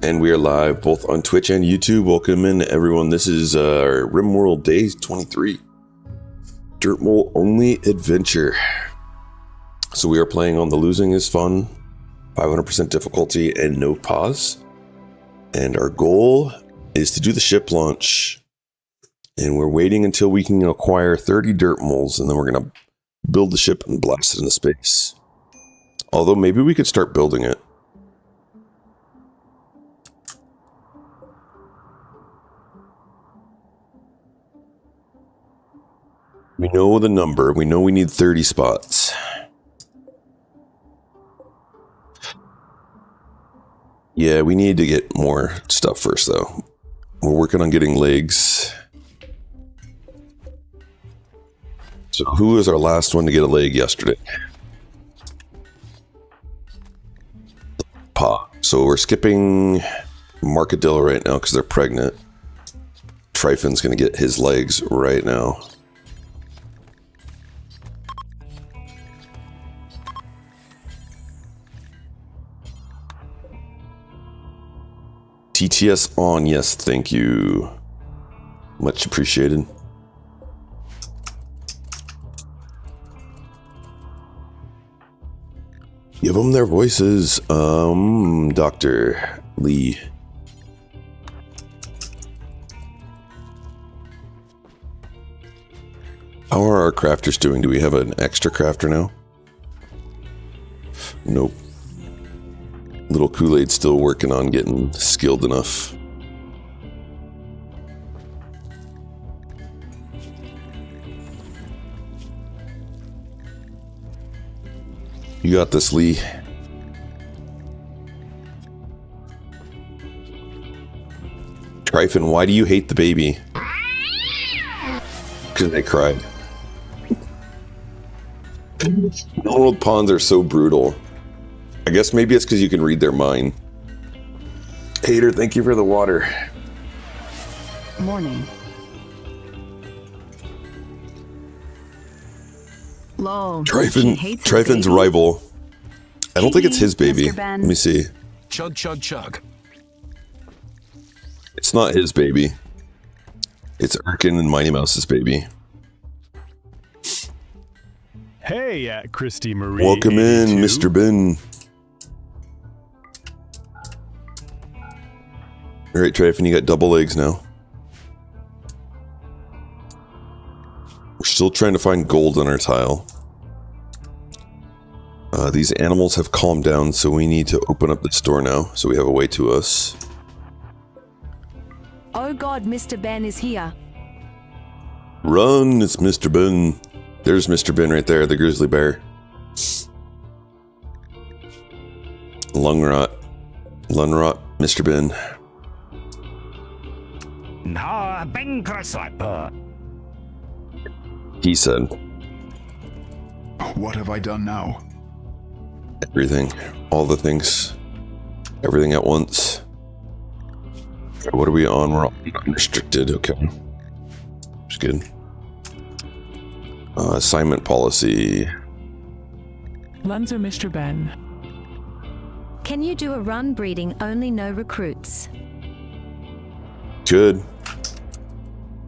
And we are live both on Twitch and YouTube. Welcome in, everyone. This is our RimWorld Day 23. Dirtmole only adventure. So we are playing on the Losing is Fun, 500% difficulty, and no pause. And our goal is to do the ship launch. And we're waiting until we can acquire 30 Dirtmoles, and then we're going to build the ship and blast it into space. Although maybe we could start building it. We know the number. We know we need 30 spots. Yeah, we need to get more stuff first, though. We're working on getting legs. So who was our last one to get a leg yesterday? Pa. So we're skipping Markadilla right now because they're pregnant. Tryphon's going to get his legs right now. TTS on, yes, thank you. Much appreciated. Give them their voices. Dr. Lee. How are our crafters doing? Do we have an extra crafter now? Nope. Little Kool-Aid's still working on getting skilled enough. You got this, Lee. Tryphon, why do you hate the baby? Because they cried. Old ponds are so brutal. I guess maybe it's because you can read their mind. Hater, thank you for the water. Morning. Lol. Tryphon's rival. I don't think it's his baby. Let me see. Chug, chug, chug. It's not his baby. It's Erkin and Mighty Mouse's baby. Hey, Christy Marie. Welcome 82. in, Mr. Ben. All right, Tryphon, you got double legs now. We're still trying to find gold on our tile. These animals have calmed down, so we need to open up this door now, so we have a way to us. Oh God, Mr. Ben is here. Run, it's Mr. Ben. There's Mr. Ben right there, the grizzly bear. Lungrot, Mr. Ben. He said. What have I done now? Everything. All the things. Everything at once. What are we on? We're on unrestricted. Okay. That's good. Assignment policy. Lunzer, Mr. Ben. Can you do a run breeding only no recruits? Could.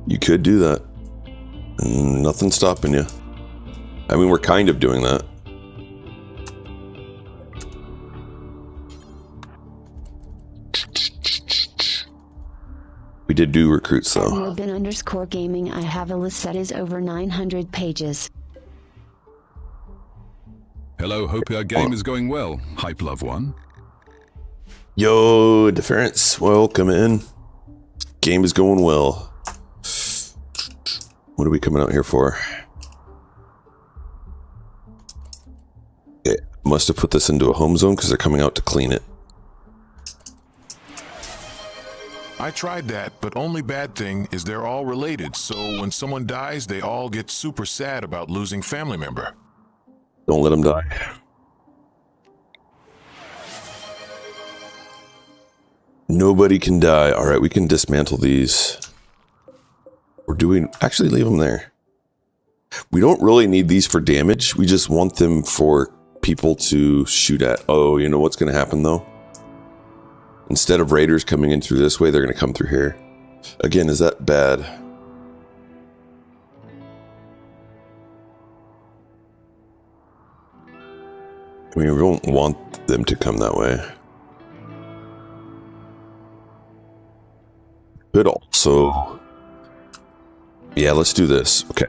You could do that. Nothing's stopping you. I mean, we're kind of doing that. We did do recruits, though. @Robin_gaming. I have a list that is over 900 pages. Hello, hope your game is going well. Hype Love One. Yo, Deference, welcome in. Game is going well. What are we coming out here for? It must have put this into a home zone because they're coming out to clean it. I tried that, but only bad thing is they're all related, so when someone dies, they all get super sad about losing family member. Don't let them die. Nobody can die. All right, we can dismantle these. We're doing... Actually, leave them there. We don't really need these for damage. We just want them for people to shoot at. Oh, you know what's going to happen, though? Instead of raiders coming in through this way, they're going to come through here. Again, is that bad? I mean, we don't want them to come that way. Could also... Yeah, let's do this. Okay.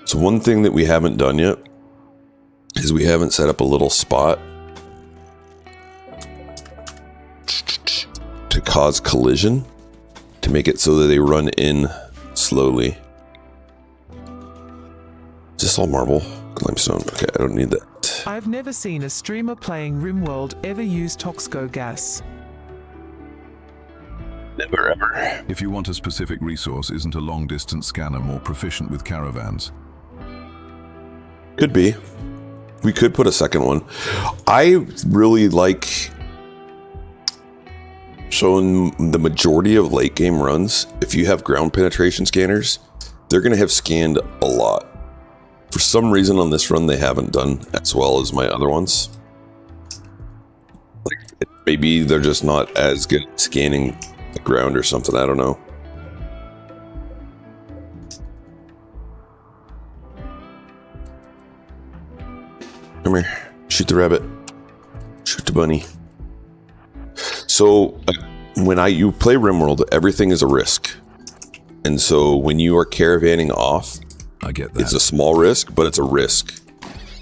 So one thing that we haven't done yet is we haven't set up a little spot to cause collision, to make it so that they run in slowly. Is this all marble? Limestone. Okay, I don't need that. I've never seen a streamer playing RimWorld ever use Toxco gas. Never ever. If you want a specific resource, isn't a long-distance scanner more proficient with caravans? Could be. We could put a second one. I really like... So in the majority of late game runs, if you have ground penetration scanners, they're going to have scanned a lot. For some reason on this run, they haven't done as well as my other ones. Like, maybe they're just not as good at scanning the ground or something. I don't know. Come here. Shoot the rabbit. Shoot the bunny. So when you play RimWorld, everything is a risk. And so when you are caravanning off, I get that. it's a small risk, but it's a risk.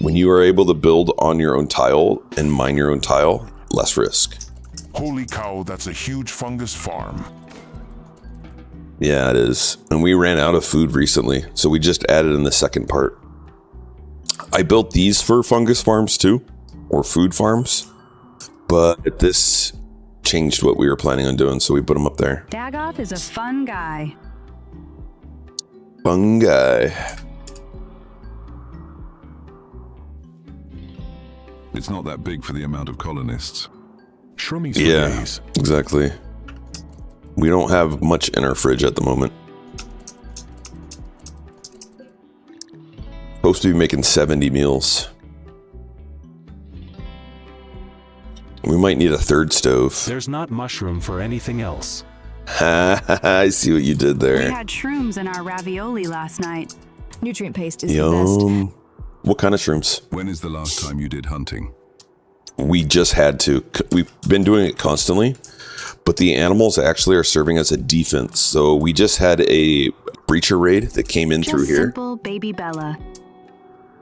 When you are able to build on your own tile and mine your own tile, less risk. Holy cow, that's a huge fungus farm. Yeah, it is. And we ran out of food recently, so we just added in the second part. I built these for fungus farms too, or food farms, but this changed what we were planning on doing, so we put them up there. Dagoth is a fun guy. Fun guy. It's not that big for the amount of colonists. Shroomies for Yeah, days. exactly. We don't have much in our fridge at the moment. Supposed to be making 70 meals. We might need a third stove. There's not mushroom for anything else. I see what you did We there. had shrooms in our ravioli last night. Nutrient paste is the best. Yum. What kind of shrooms? When is the last time you did hunting? We just had to. We've been doing it constantly, but the animals actually are serving as a defense. So we just had a breacher raid that came in Just through here, simple baby Bella.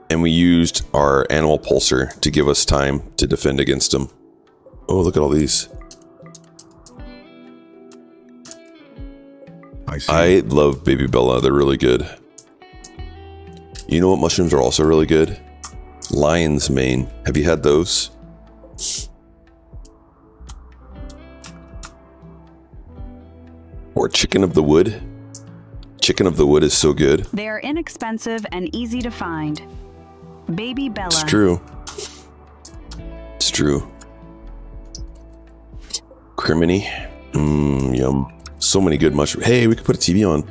and we used our animal pulsar to give us time to defend against them. Oh, look at all these. I see. I love Baby Bella. They're really good. You know what mushrooms are also really good? Lion's mane. Have you had those? Or chicken of the wood. Chicken of the wood is so good. They're inexpensive and easy to find. Baby Bella. It's true. It's true. Criminy. Yum. So many good mushrooms. Hey, we could put a TV on.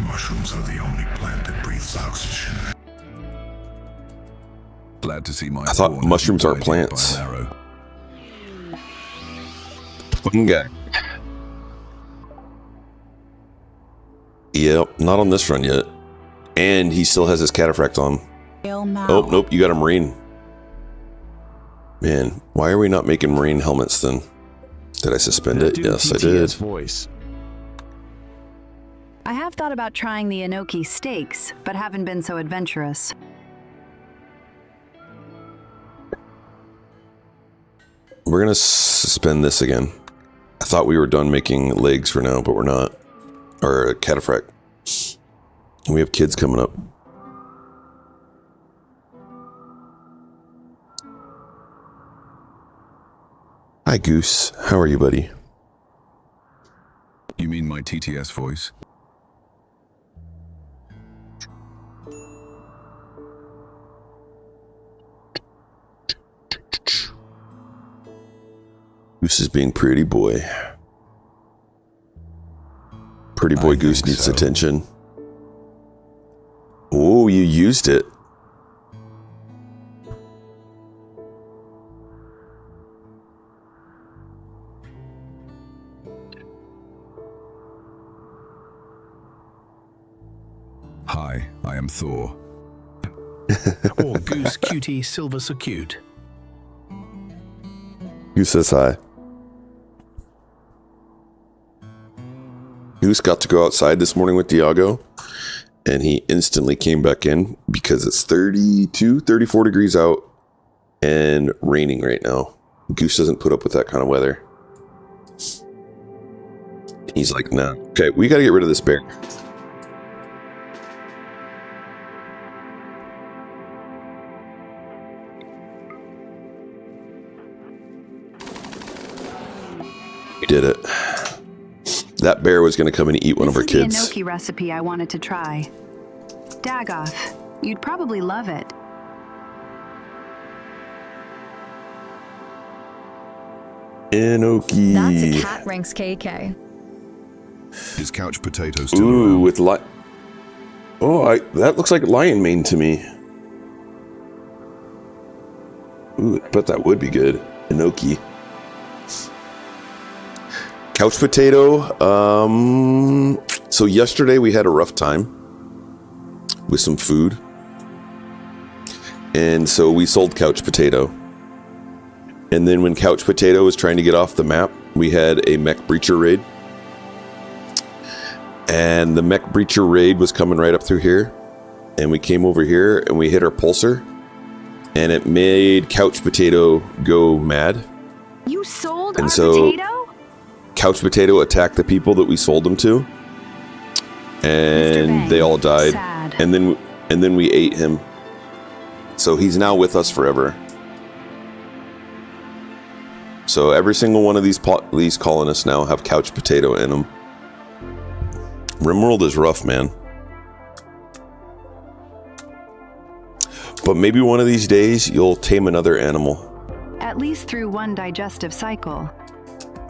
Mushrooms are the only plant that breathes oxygen. Glad to see my I thought pawn mushrooms are hasn't been bitten plants. by an arrow. Fun guy. Yep, not on this run yet. And he still has his cataphract on. Oh, nope, you got a marine. Man, why are we not making marine helmets then? Did I suspend it? Yes, I did. Voice. I have thought about trying the enoki steaks, but haven't been so adventurous. We're gonna suspend this again. I thought we were done making legs for now, but we're not. Or a cataphract. And we have kids coming up. Hi, Goose. How are you, buddy? You mean my TTS voice? Goose is being pretty boy. Pretty boy Goose needs attention. Oh, you used it. Hi, I am Thor. Or Goose Cutie Silver So Cute. Who says hi? Goose got to go outside this morning with Diago, and he instantly came back in because it's 32, 34 degrees out and raining right now. Goose doesn't put up with that kind of weather. He's like, nah. Okay, we got to get rid of this bear. We did it. That bear was going to come and eat one of our kids. This is the gnocchi recipe I wanted to try. Dagoth, you'd probably love it. Gnocchi. That's a cat ranks KK. Is couch potato still Ooh, around? with that looks like lion mane to me. Ooh, I bet that would be good. Gnocchi. Couch potato. So yesterday we had a rough time with some food, and so we sold couch potato. And then when couch potato was trying to get off the map, we had a mech breacher raid, and the mech breacher raid was coming right up through here, and we came over here and we hit our pulsar, and it made couch potato go mad. You sold And our so- potato? Couch potato attacked the people that we sold them to, and Bang, they all died. sad. And then we ate him. So he's now with us forever. So every single one of these colonists now have couch potato in them. RimWorld is rough, man. But maybe one of these days you'll tame another animal. At least through one digestive cycle.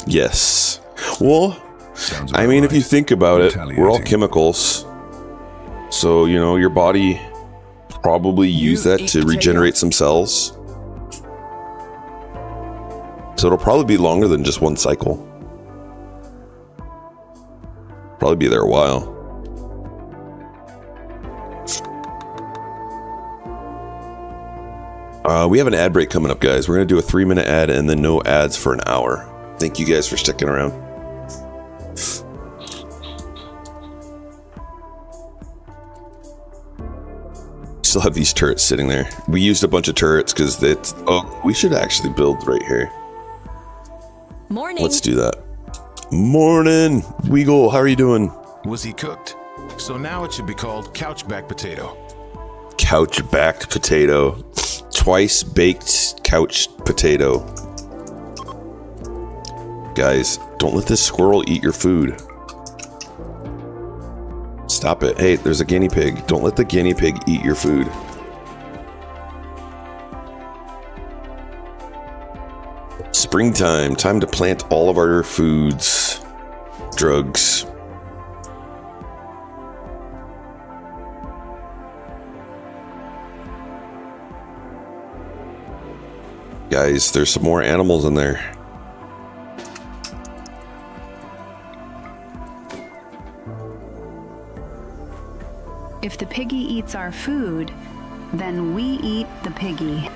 Yes. Well, Sounds I about mean, if right. you think about it, we're all Retaliating. chemicals. So, you know, your body probably use that to regenerate some cells. So it'll probably be longer than just one cycle. Probably be there a while. We have an ad break coming up, guys. We're going to do a 3-minute ad and then no ads for an hour. Thank you guys for sticking around. Still have these turrets sitting there. We used a bunch of turrets because it's... Oh, we should actually build right here. Morning. Let's do that. Morning, Weagle. How are you doing? Was he cooked? So now it should be called couch-back potato. Couch-backed potato. Twice baked couch potato. Guys, don't let this squirrel eat your food. Stop it. Hey, there's a guinea pig. Don't let the guinea pig eat your food. Springtime. Time to plant all of our foods. Drugs. Guys, there's some more animals in there. If the piggy eats our food, then we eat the piggy.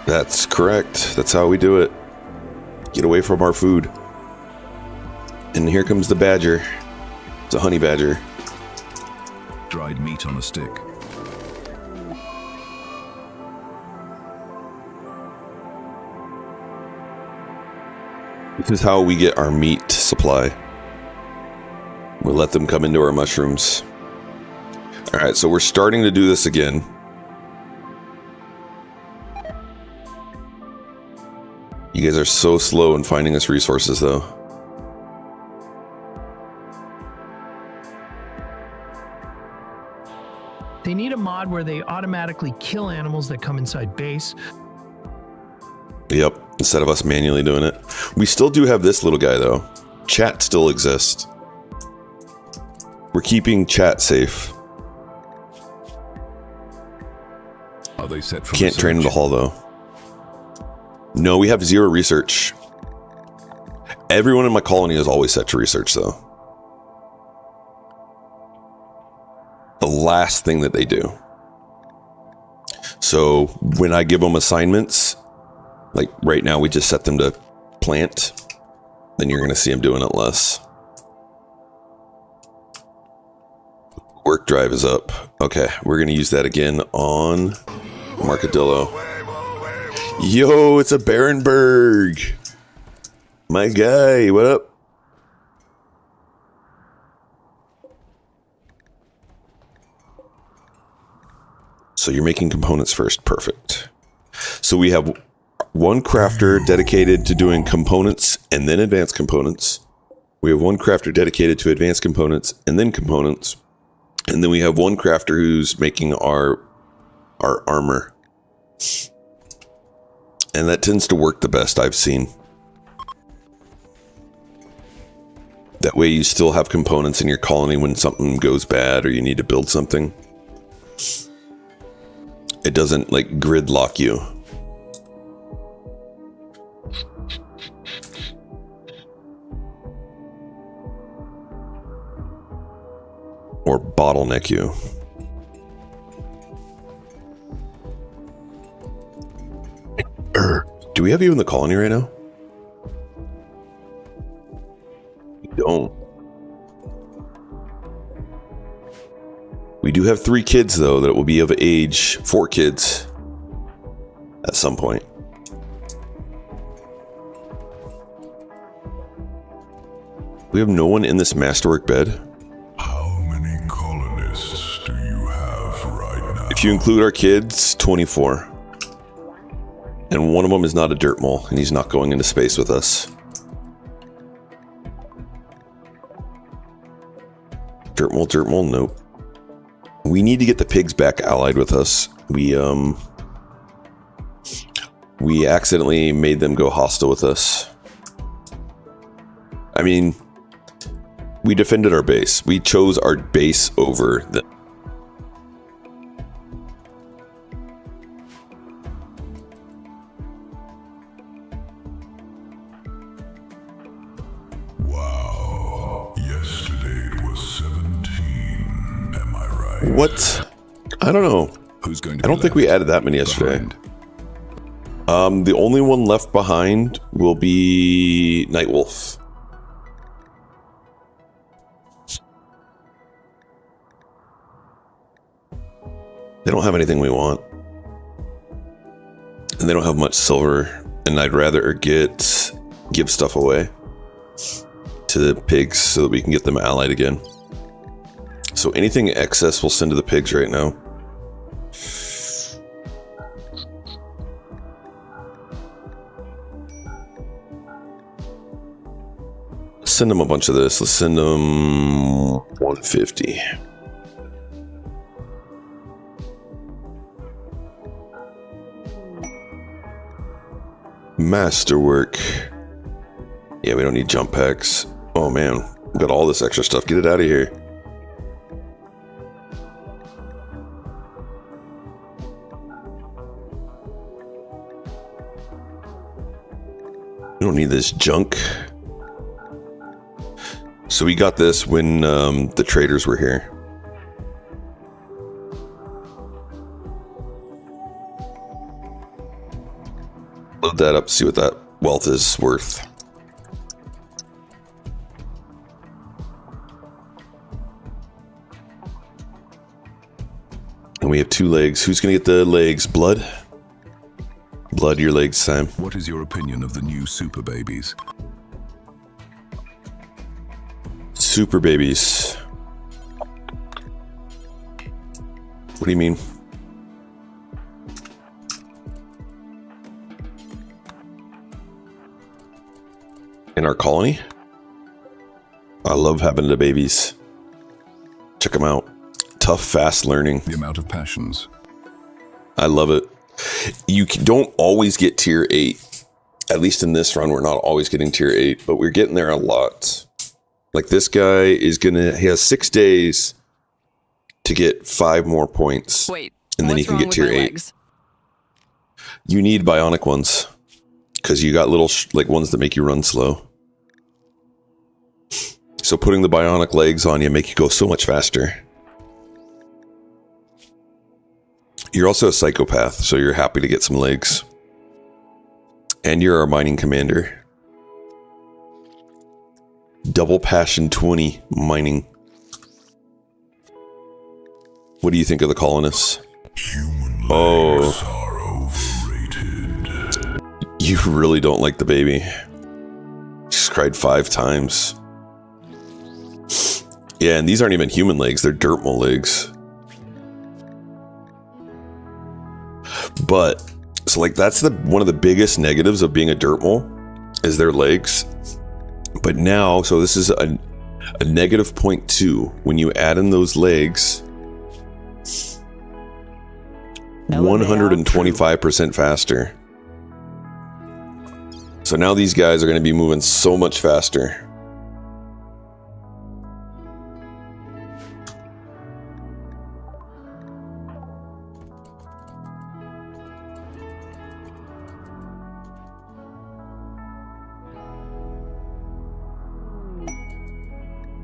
That's correct. That's how we do it. Get away from our food. And here comes the badger. It's a honey badger. Dried meat on a stick. This is how we get our meat supply. We'll let them come into our mushrooms. Alright, so we're starting to do this again. You guys are so slow in finding us resources, though. They need a mod where they automatically kill animals that come inside base. Yep, instead of us manually doing it. We still do have this little guy, though. Chat still exists. We're keeping chat safe. Are they set for Can't train in the hall, though. No, we have 0 research. Everyone in my colony is always set to research, though. A last thing that they do. So when I give them assignments, like right now we just set them to plant, then you're going to see them doing it less. Work drive is up. Okay, we're going to use that again on Marcadillo. Yo, it's a Barenberg. My guy, what up? So you're making components first. Perfect. So we have one crafter dedicated to doing components and then advanced components. We have one crafter dedicated to advanced components and then components. And then we have one crafter who's making our armor. And that tends to work the best I've seen. That way you still have components in your colony when something goes bad or you need to build something. It doesn't like gridlock you. Or bottleneck you. Do we have you in the colony right now? We don't. We do have 3 kids, though, that will be of age. 4 kids. At some point. We have no one in this masterwork bed. How many colonists do you have right now? If you include our kids, 24. And one of them is not a Dirtmole, and he's not going into space with us. Dirtmole, nope. We need to get the pigs back allied with us. We accidentally made them go hostile with us. I mean, we defended our base. We chose our base over them. Wow. Yesterday it was 17. Am I right? What? I don't know. Who's going to I don't think we added that many yesterday. The only one left behind will be Nightwolf. They don't have anything we want. And they don't have much silver. And I'd rather give stuff away to the pigs so that we can get them allied again. So anything excess we'll send to the pigs right now. Let's send them a bunch of this. Let's send them 150. Masterwork. Yeah, we don't need jump packs. Oh man, we got all this extra stuff. Get it out of here. We don't need this junk. So we got this when the traders were here. Load that up, see what that wealth is worth. And we have 2 legs. Who's gonna get the legs? Blood? Blood, your legs, Sam. What is your opinion of the new super babies? Super babies. What do you mean? In our colony? I love having the babies. Check them out. Tough, fast learning. The amount of passions. I love it. You don't always get tier 8. At least in this run, we're not always getting tier 8, but we're getting there a lot. Like this guy is he has 6 days to get 5 more points. Wait, and then he can get tier 8. Legs? You need bionic ones because you got little like ones that make you run slow. So putting the bionic legs on you make you go so much faster. You're also a psychopath, so you're happy to get some legs. And you're our mining commander. Double passion 20 mining. What do you think of the colonists? Human Oh. legs are overrated. You really don't like the baby. She's cried 5 times. Yeah, and these aren't even human legs, they're Dirtmole legs. But, so like that's one of the biggest negatives of being a Dirtmole, is their legs. But now, so this is a negative 0.2. When you add in those legs, 125% faster. So now these guys are going to be moving so much faster.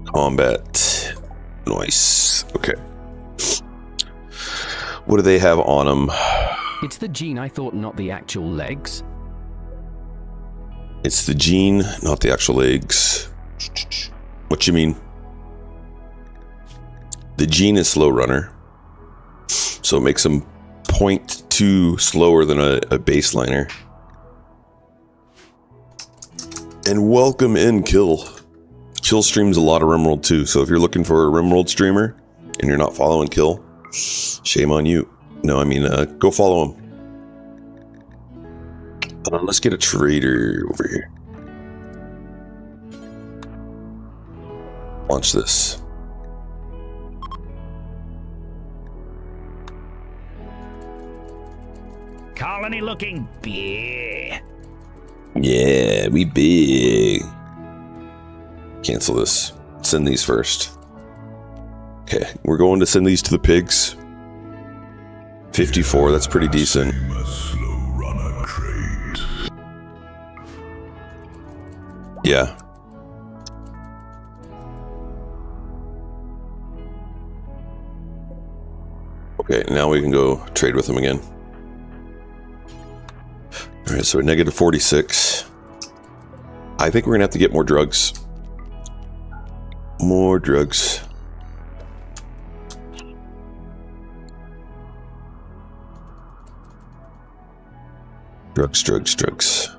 Combat. Nice. Okay. What do they have on them? It's the gene, I thought, not the actual legs. It's the gene, not the actual legs. What you mean? The gene is slow runner. So it makes them 0.2 slower than a baseliner. And welcome in, Kill. Kill streams a lot of RimWorld too, so if you're looking for a RimWorld streamer and you're not following Kill, shame on you. No, I mean, go follow him. Let's get a trader over here. Launch this. Colony looking big. Yeah, we big. Cancel this. Send these first. Okay, we're going to send these to the pigs. 54, that's pretty decent. Yeah. Okay, now we can go trade with them again. Alright, so negative 46. I think we're gonna have to get more drugs. More drugs. Drugs.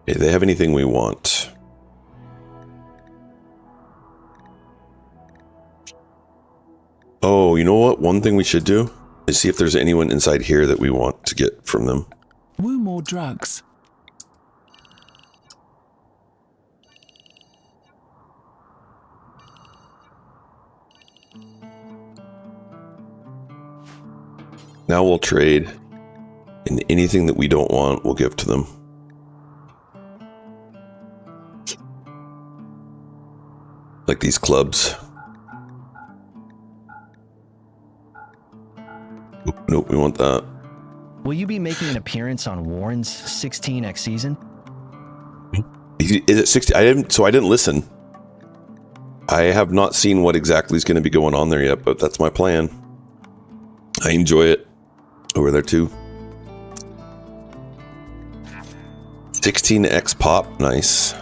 Okay, they have anything we want. Oh, you know what? One thing we should do is see if there's anyone inside here that we want to get from them. Woo more drugs. Now we'll trade, and anything that we don't want, we'll give to them. Like these clubs. Nope, we want that. Will you be making an appearance on Warren's 16x season? Is it 60? I didn't listen. I have not seen what exactly is going to be going on there yet, but that's my plan. I enjoy it over there too. 16x pop, nice.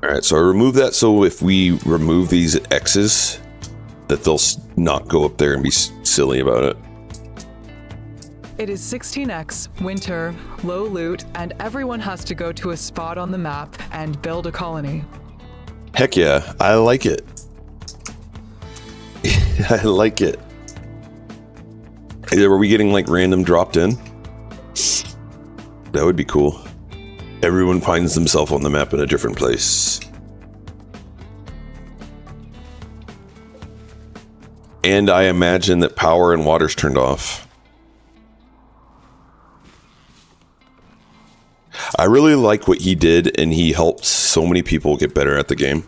Alright, so I remove that so if we remove these X's, that they'll not go up there and be silly about it. It is 16x, winter, low loot, and everyone has to go to a spot on the map and build a colony. Heck yeah, I like it. I like it. Are we getting like random dropped in? That would be cool. Everyone finds themselves on the map in a different place. And I imagine that power and water's turned off. I really like what he did, and he helped so many people get better at the game.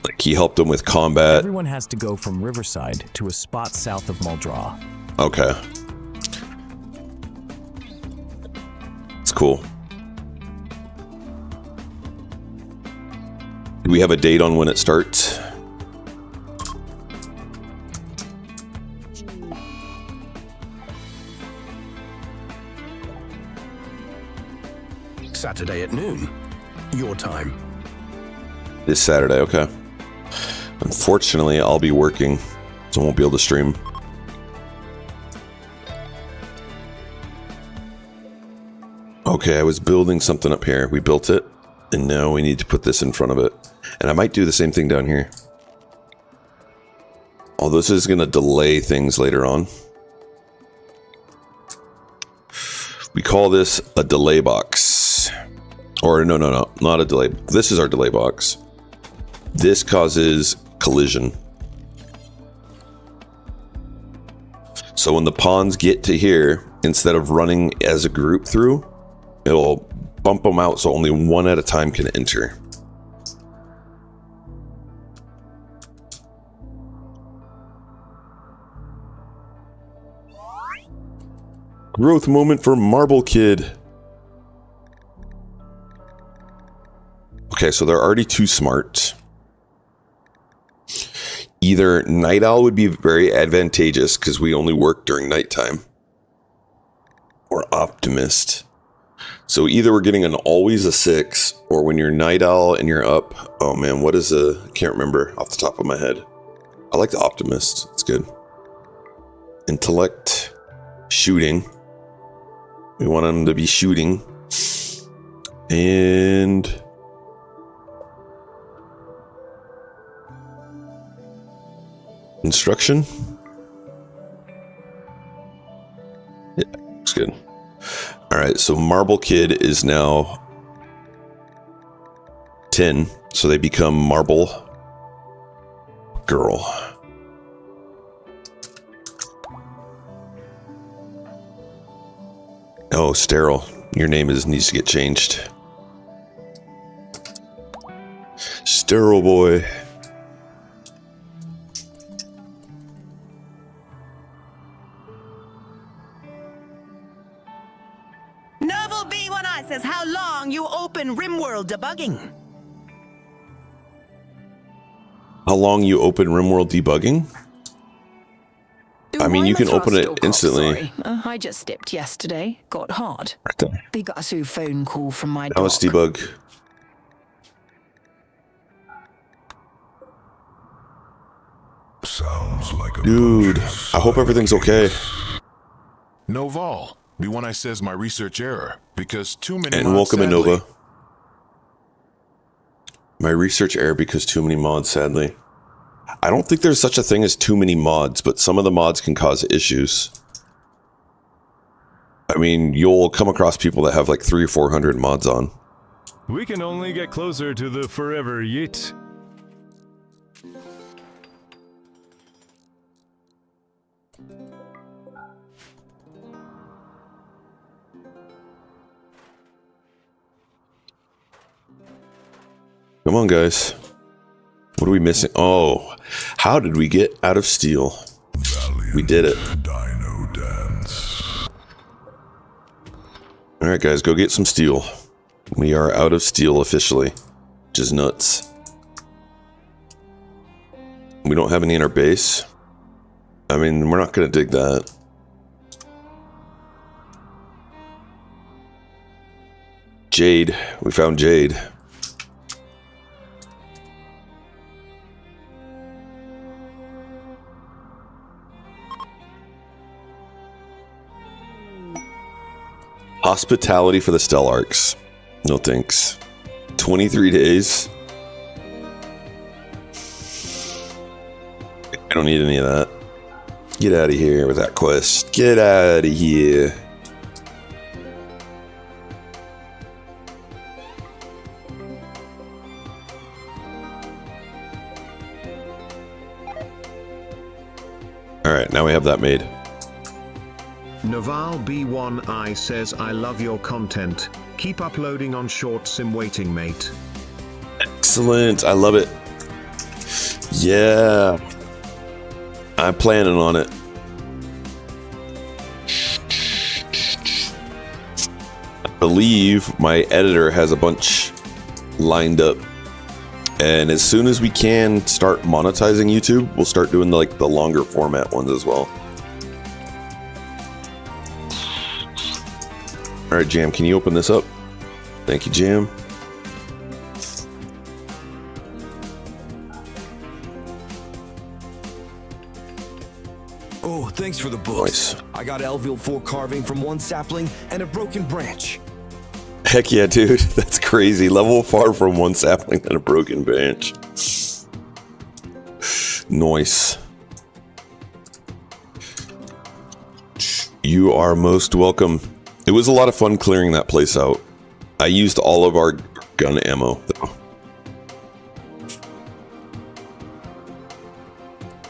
Like, he helped them with combat. Everyone has to go from Riverside to a spot south of Muldraw. Okay. It's cool. Do we have a date on when it starts? Saturday at noon. Your time. This Saturday, okay. Unfortunately, I'll be working, so I won't be able to stream. Okay, I was building something up here. We built it, and now we need to put this in front of it. And I might do the same thing down here. Although this is going to delay things later on. We call this a delay box. Or no, not a delay. This is our delay box. This causes collision. So when the pawns get to here, instead of running as a group through, it'll bump them out so only one at a time can enter. Growth moment for Marble Kid. Okay, so they're already too smart. Either Night Owl would be very advantageous because we only work during nighttime. Or Optimist. So either we're getting an always a 6, or when you're Night Owl and you're up. Oh man, what is a... I can't remember off the top of my head. I like the Optimist. It's good. Intellect. Shooting. We want them to be shooting. And... Instruction? Yeah, it's good. Alright, so Marble Kid is now 10, so they become Marble Girl. Oh, Sterile. Your name needs to get changed. Sterile Boy. Novel B1I says how long you open RimWorld debugging. How long you open RimWorld debugging? I mean, you can open it instantly. I just stepped yesterday. Got hard. Right there. They got a phone call from my Now let's debug. Sounds like a dude. I hope everything's okay. Noval, B1I says my research error because too many. And welcome in Nova. My research error because too many mods, sadly. I don't think there's such a thing as too many mods, but some of the mods can cause issues. I mean, you'll come across people that have like 300 or 400 mods on. We can only get closer to the forever yet. Come on, guys. What are we missing? Oh, how did we get out of steel? We did it. Dino dance. All right, guys, go get some steel. We are out of steel officially, which is nuts. We don't have any in our base. I mean, we're not going to dig that. Jade. We found Jade. Hospitality for the Stellarks. No thanks. 23 days. I don't need any of that. Get out of here with that quest. Get out of here. Alright, now we have that made. Naval B1I says I love your content. Keep uploading on short sim waiting, mate. Excellent. I love it. Yeah. I'm planning on it. I believe my editor has a bunch lined up. And as soon as we can start monetizing YouTube, we'll start doing the longer format ones as well. All right, Jam, can you open this up? Thank you, Jam. Oh, thanks for the books. Nice. I got Elville 4 carving from one sapling and a broken branch. Heck yeah, dude. That's crazy. Level far from one sapling and a broken branch. Nice. You are most welcome. It was a lot of fun clearing that place out. I used all of our gun ammo, though.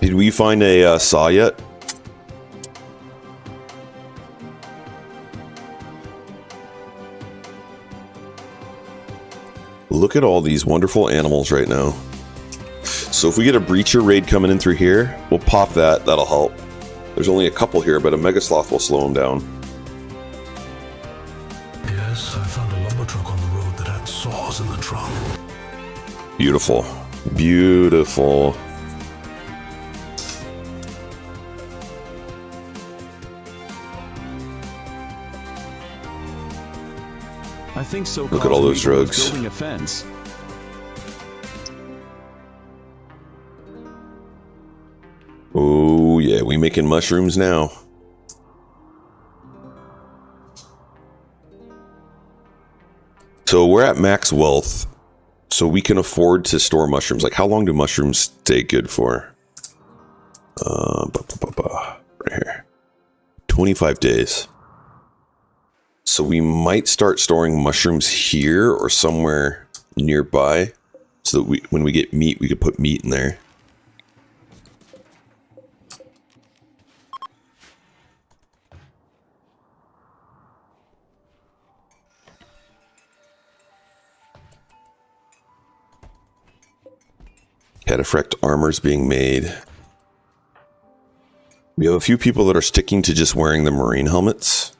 Did we find a saw yet? Look at all these wonderful animals right now. So if we get a breacher raid coming in through here, we'll pop that. That'll help. There's only a couple here, but a mega sloth will slow them down. Yes, I found a lumber truck on the road that had saws in the trunk. Beautiful. Beautiful. I think so. Look at all those drugs. Building a fence. Oh yeah, we making mushrooms now. So we're at max wealth, so we can afford to store mushrooms. Like, how long do mushrooms stay good for? Right here, 25 days. So we might start storing mushrooms here or somewhere nearby, so that when we get meat, we could put meat in there. Cataphract armor's being made. We have a few people that are sticking to just wearing the marine helmets.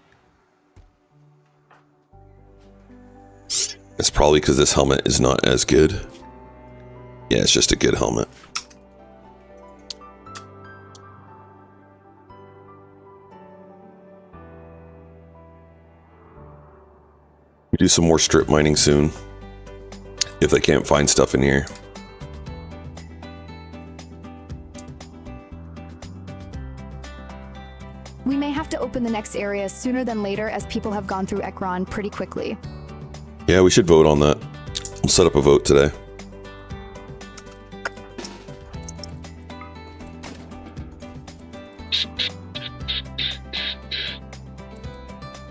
It's probably because this helmet is not as good. Yeah, it's just a good helmet. We do some more strip mining soon, if they can't find stuff in here. We may have to open the next area sooner than later, as people have gone through Ekron pretty quickly. Yeah, we should vote on that. We'll set up a vote today.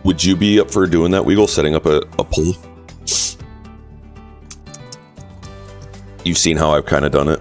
Would you be up for doing that, Weagle? Setting up a poll? You've seen how I've kind of done it.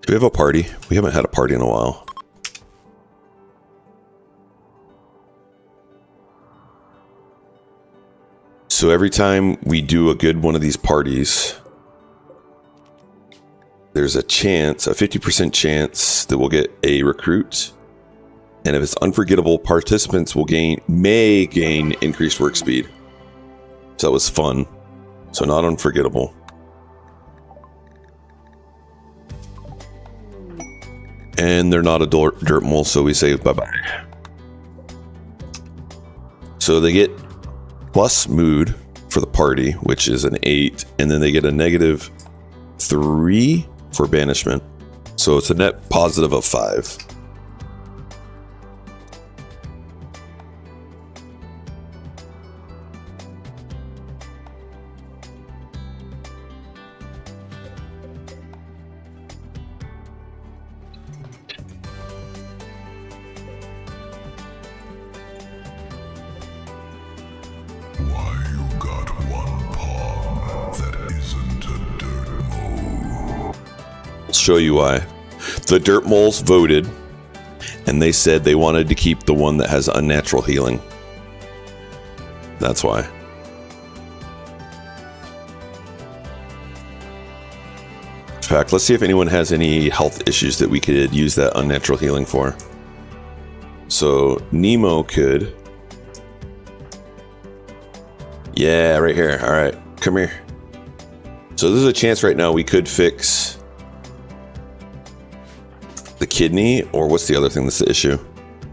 Do we have a party? We haven't had a party in a while. So every time we do a good one of these parties, there's a chance, a 50% chance that we'll get a recruit. And if it's unforgettable, participants will may gain increased work speed. So that was fun. So not unforgettable. And they're not a Dirtmole, so we say bye-bye. So they get plus mood for the party, which is an 8, and then they get a -3 for banishment. So it's a net positive of 5. show you why. The Dirtmoles voted, and they said they wanted to keep the one that has unnatural healing. That's why. In fact, let's see if anyone has any health issues that we could use that unnatural healing for. So, Nemo could. Yeah, right here. All right, come here. So there's a chance right now we could fix the kidney, or what's the other thing that's the issue?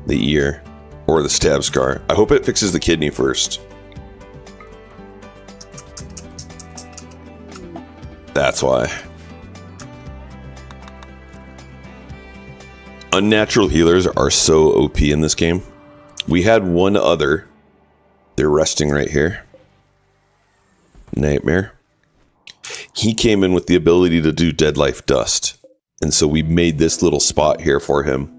The ear, or the stab scar. I hope it fixes the kidney first. That's why. Unnatural healers are so OP in this game. We had one other. They're resting right here. Nightmare. He came in with the ability to do Dead Life Dust. And so we made this little spot here for him.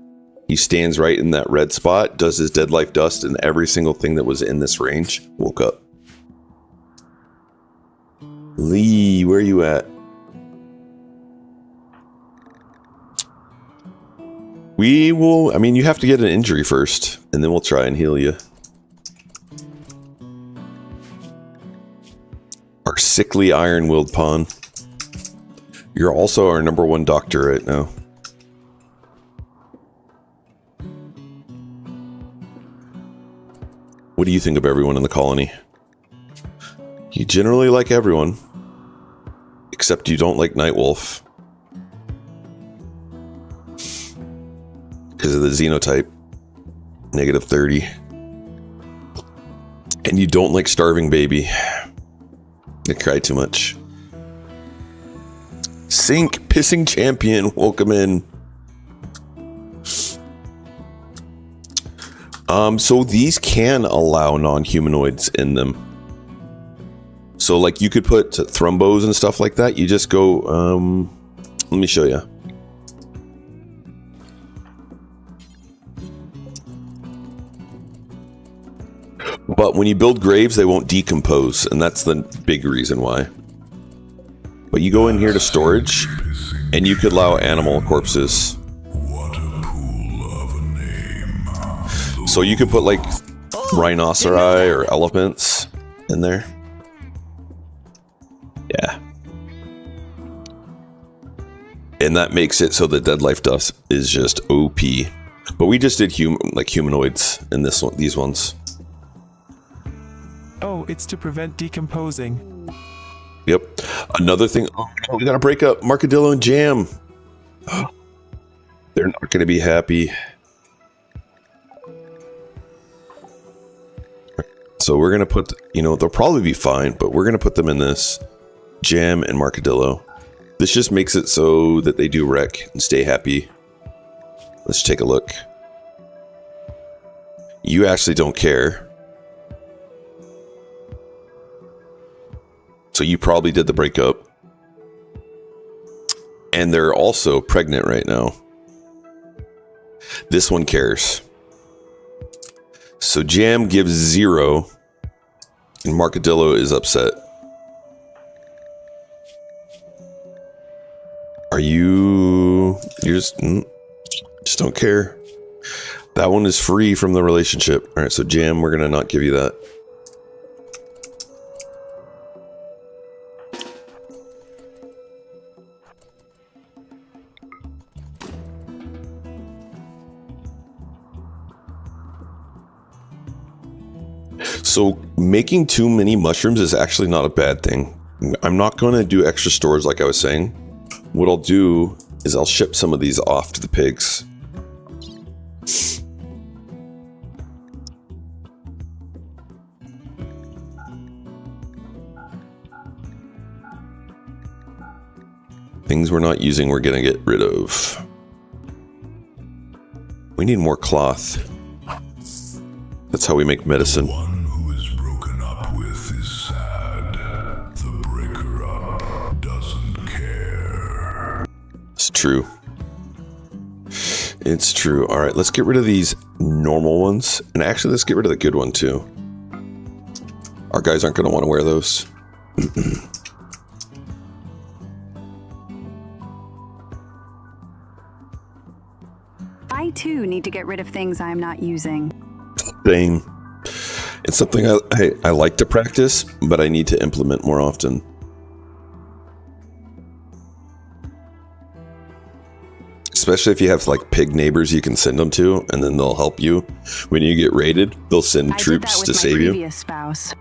He stands right in that red spot, does his Dead Life Dust, and every single thing that was in this range woke up. Lee, where are you at? We will, I mean, you have to get an injury first, and then we'll try and heal you. Our sickly iron-willed pawn. You're also our #1 doctor right now. What do you think of everyone in the colony? You generally like everyone. Except you don't like Nightwolf. Because of the xenotype. -30. And you don't like Starving Baby. I cried too much. Sink Pissing Champion, welcome in. So these can allow non-humanoids in them. So like you could put thrombos and stuff like that. You just go, let me show you. But when you build graves, they won't decompose, and that's the big reason why. But you go in here to storage, and you could allow animal corpses. So you could put like rhinoceri or elephants in there. Yeah. And that makes it so the Dead Life Dust is just OP. But we just did humanoids in this one, these ones. Oh, it's to prevent decomposing. Yep. Another thing. Oh, no, we gotta break up Marcadillo and Jam. They're not gonna be happy. So we're gonna put, you know, they'll probably be fine, but we're gonna put them in this. Jam and Marcadillo. This just makes it so that they do wreck and stay happy. Let's take a look. You actually don't care. So you probably did the breakup. And they're also pregnant right now. This one cares. So Jam gives 0. And Marcadillo is upset. Are you... You just don't care. That one is free from the relationship. Alright, so Jam, we're gonna not give you that. So making too many mushrooms is actually not a bad thing. I'm not going to do extra storage like I was saying. What I'll do is I'll ship some of these off to the pigs. Things we're not using, we're going to get rid of. We need more cloth. That's how we make medicine. It's true. It's true. All right, let's get rid of these normal ones. And actually, let's get rid of the good one, too. Our guys aren't going to want to wear those. too need to get rid of things I am not using. Same. It's something I like to practice, but I need to implement more often. Especially if you have like pig neighbors you can send them to, and then they'll help you when you get raided. They'll send troops to save you. Spouse.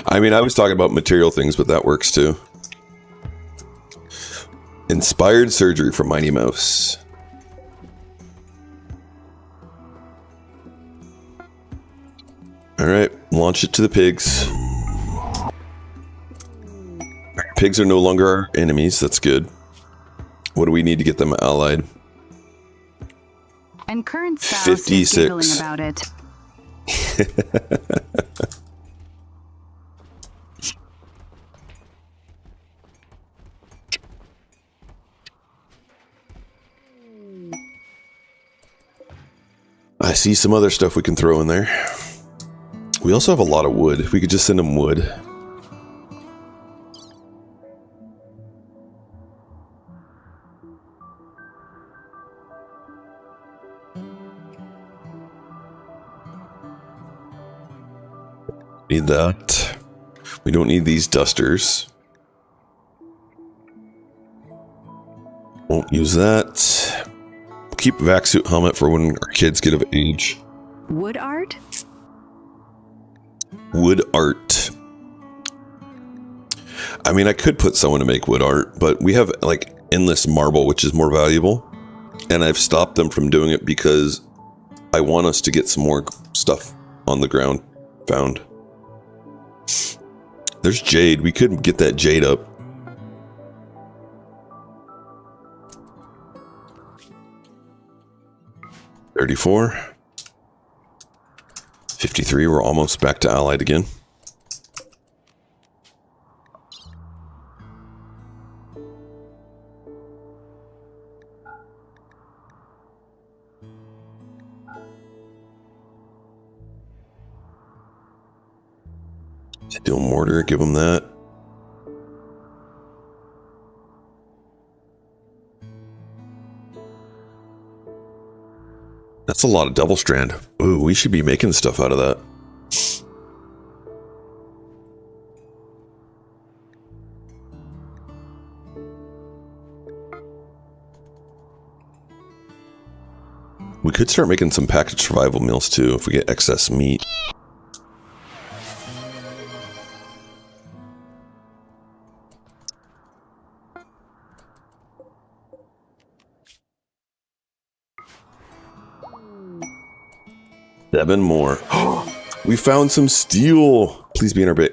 I mean, I was talking about material things, but that works too. Inspired surgery from Mighty Mouse. All right, launch it to the pigs. Pigs are no longer our enemies. That's good. What do we need to get them allied? And current spouse 56. is giggling about it. I see some other stuff we can throw in there. We also have a lot of wood. We could just send them wood. Need that. We don't need these dusters. Won't use that. Keep vac-suit helmet for when our kids get of age. Wood art? Wood art. I mean, I could put someone to make wood art, but we have like endless marble, which is more valuable. And I've stopped them from doing it because I want us to get some more stuff on the ground found. There's jade. We could get that jade up. $34. $53. We're almost back to allied again. Steel mortar, give them that. That's a lot of double strand. Ooh, we should be making stuff out of that. We could start making some packaged survival meals too if we get excess meat. Seven more. We found some steel. Please be in our bait.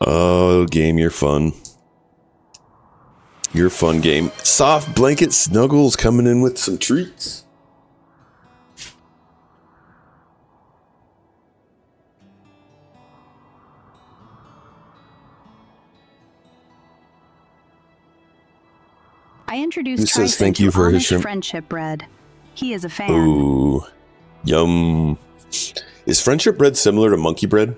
Oh, game, you're fun. You're fun, game. Soft blanket snuggles coming in with some treats. I introduced Who says Tristan thank you to for his Amish shrimp? friendship bread. He is a fan. Ooh, yum. Is friendship bread similar to monkey bread?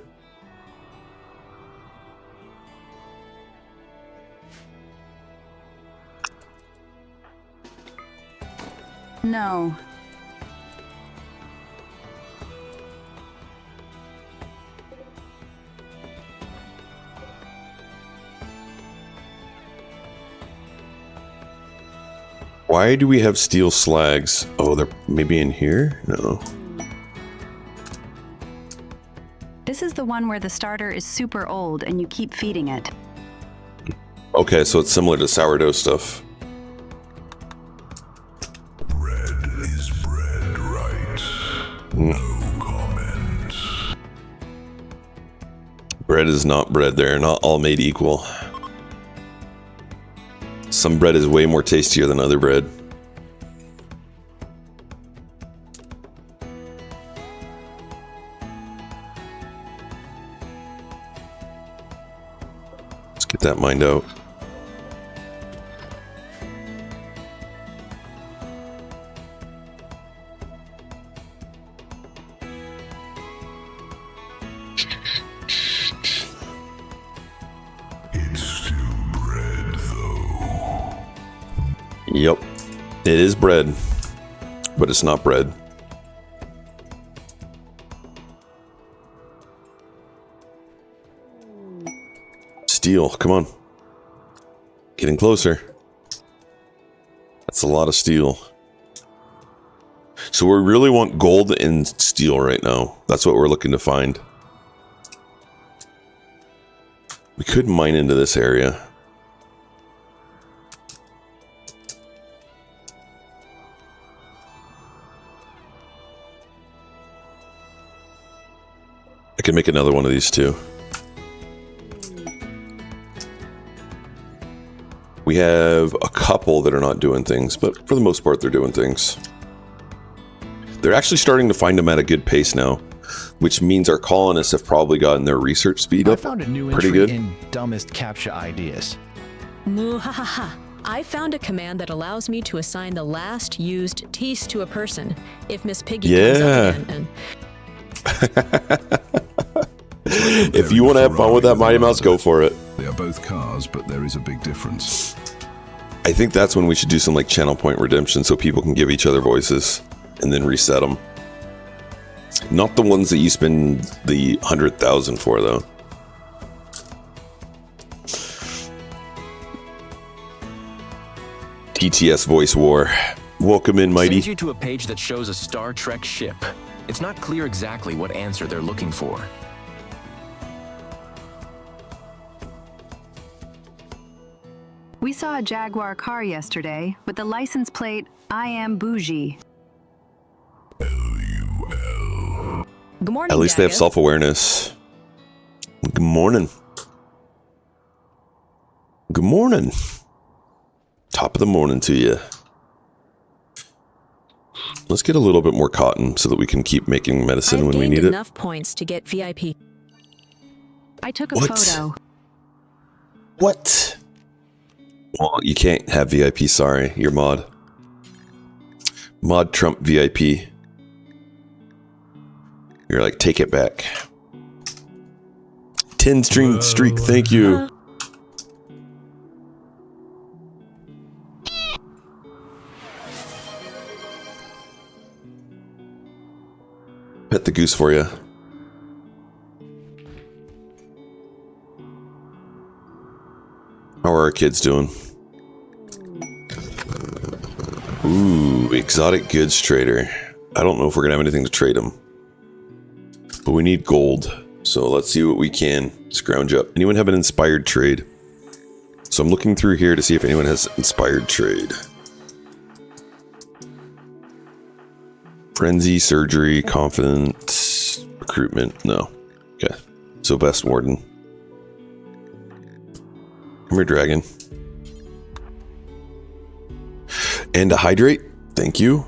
No. Why do we have steel slags? Oh, they're maybe in here? No. This is the one where the starter is super old and you keep feeding it. Okay, so it's similar to sourdough stuff. Bread is bread, right? No comment. Bread is not bread. They're not all made equal. Some bread is way more tastier than other bread. Let's get that mined out. Yep. It is bread, but it's not bread. Steel, come on. Getting closer. That's a lot of steel. So we really want gold and steel right now. That's what we're looking to find. We could mine into this area. I can make another one of these too. We have a couple that are not doing things, but for the most part, they're doing things. They're actually starting to find them at a good pace now, which means our colonists have probably gotten their research speed up I found a new pretty entry good. in Dumbest CAPTCHA Ideas. Muhahaha. I found a command that allows me to assign the last used teeth to a person. If Miss Piggy comes up again and... If you want to have fun with that Mighty Mouse, go for it. They are both cars, but there is a big difference. I think that's when we should do some like channel point redemption so people can give each other voices and then reset them. Not the ones that you spend the 100,000 for, though. TTS Voice War. Welcome in, Mighty. Sends you to a page that shows a Star Trek ship. It's not clear exactly what answer they're looking for. We saw a Jaguar car yesterday with the license plate, I am bougie. Good morning, At least they have Daggett. self-awareness. Good morning. Good morning. Top of the morning to you. Let's get a little bit more cotton so that we can keep making medicine when we need it. Enough points to get VIP. I took a What? photo. What? Well, you can't have VIP, sorry. You're mod. Mod Trump VIP. You're like, take it back. 10 stream streak, thank you. Pet the goose for you. How are our kids doing? Ooh, exotic goods trader. I don't know if we're gonna have anything to trade them, but we need gold. So let's see what we can scrounge up. Anyone have an inspired trade? So I'm looking through here to see if anyone has inspired trade. Frenzy, surgery, confidence, recruitment. No. Okay. So best warden. Come here, dragon. And a hydrate. Thank you.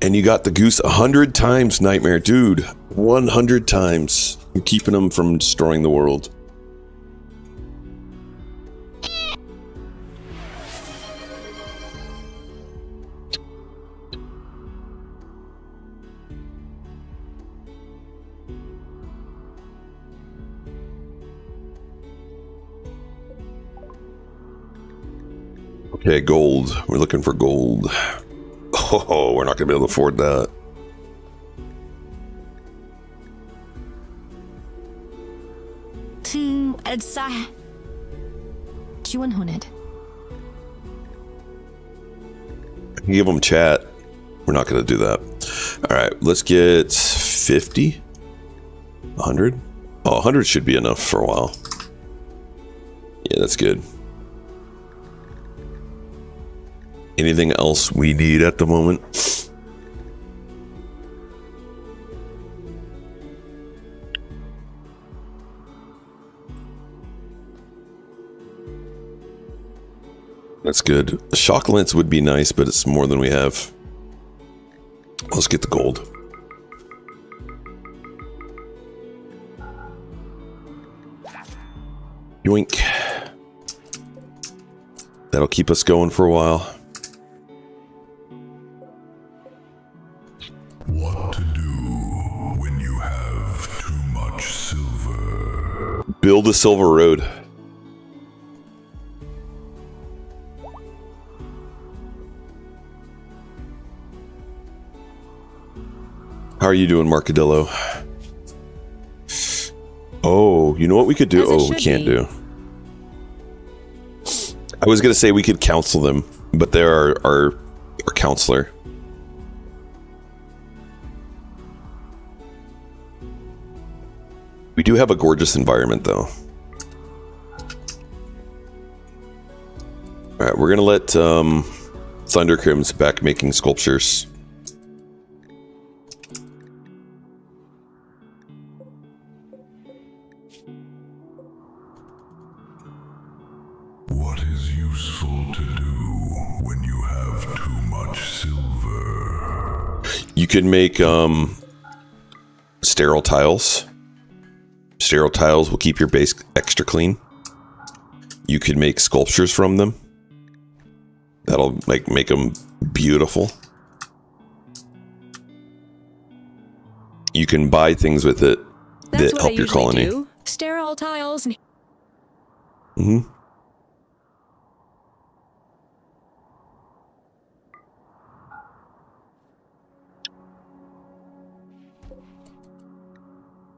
And you got the goose 100 times, Nightmare. Dude, 100 times. You're keeping them from destroying the world. Okay, gold. We're looking for gold. Oh, we're not going to be able to afford that. I can give them chat. We're not going to do that. All right, let's get 50. 100. Oh, 100 should be enough for a while. Yeah, that's good. Anything else we need at the moment? That's good. A shock lance would be nice, but it's more than we have. Let's get the gold. Yoink. That'll keep us going for a while. What to do when you have too much silver? Build a silver road. How are you doing, Marcadillo? Oh, you know what we could do? Oh, we can't do. I was going to say we could counsel them, but they're our counselor. We do have a gorgeous environment, though. All right, we're going to let Thundercrim's back making sculptures. What is useful to do when you have too much silver? You can make sterile tiles. Sterile tiles will keep your base extra clean. You can make sculptures from them. That'll make them beautiful. You can buy things with it that help your colony. Do. Sterile tiles. Mm-hmm.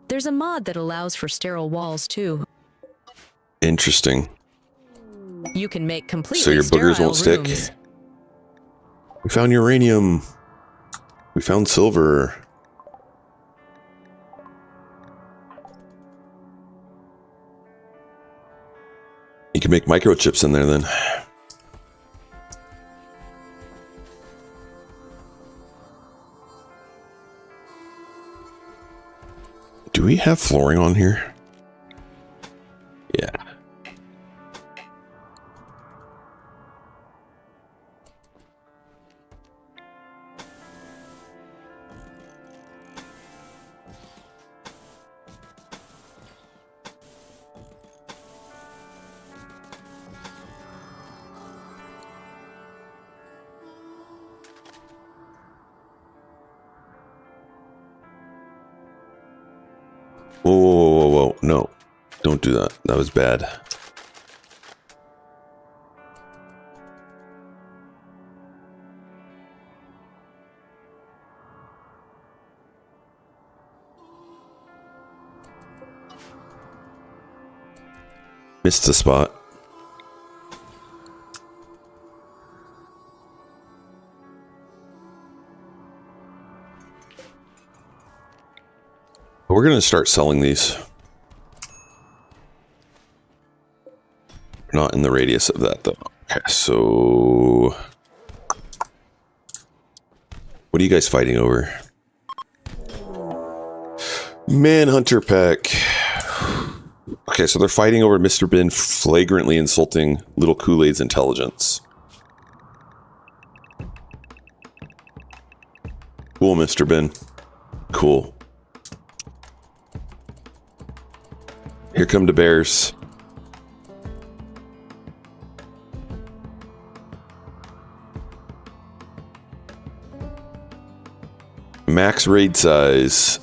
There's a mod that allows for sterile walls too. Interesting. You can make completely so your boogers won't stick. We found uranium. We found silver. You can make microchips in there then. Do we have flooring on here? Yeah. Whoa, whoa, whoa, whoa, no. Don't do that. That was bad. Missed the spot. We're going to start selling these. Not in the radius of that, though. Okay, so... what are you guys fighting over? Manhunter Pack. Okay, so they're fighting over Mr. Ben flagrantly insulting Little Kool-Aid's intelligence. Cool, Mr. Ben. Cool. Here come the bears. Max raid size.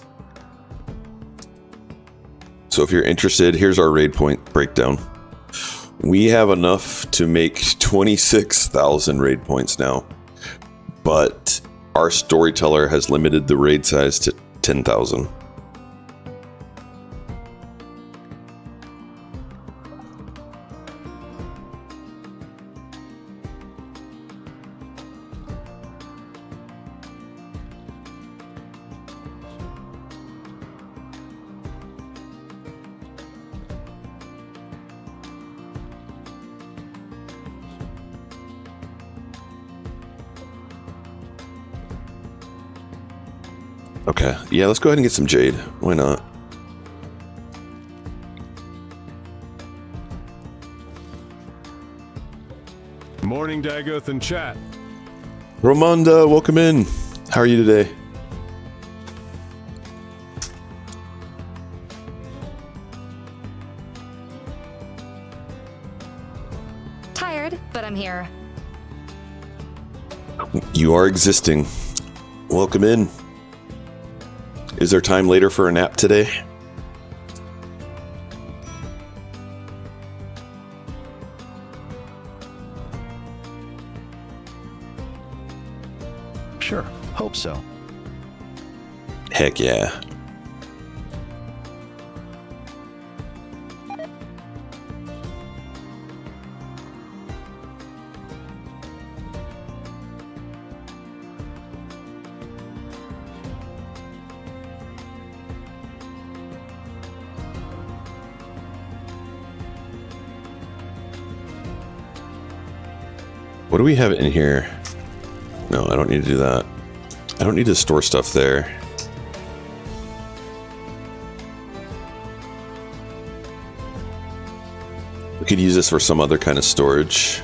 So if you're interested, here's our raid point breakdown. We have enough to make 26,000 raid points now, but our storyteller has limited the raid size to 10,000. Okay, yeah, let's go ahead and get some jade. Why not? Morning, Dagoth and chat. Romanda, welcome in. How are you today? Tired, but I'm here. You are existing. Welcome in. Is there time later for a nap today? Sure, hope so. Heck yeah. What do we have in here? No, I don't need to do that. I don't need to store stuff there. We could use this for some other kind of storage.